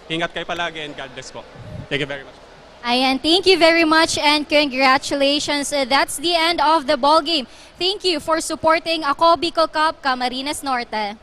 S15: Ingat kayo palagi and God bless po. Thank you very much.
S14: Ayan, thank you very much and congratulations. That's the end of the ball game. Thank you for supporting Ako Bicol Cup Camarines Norte.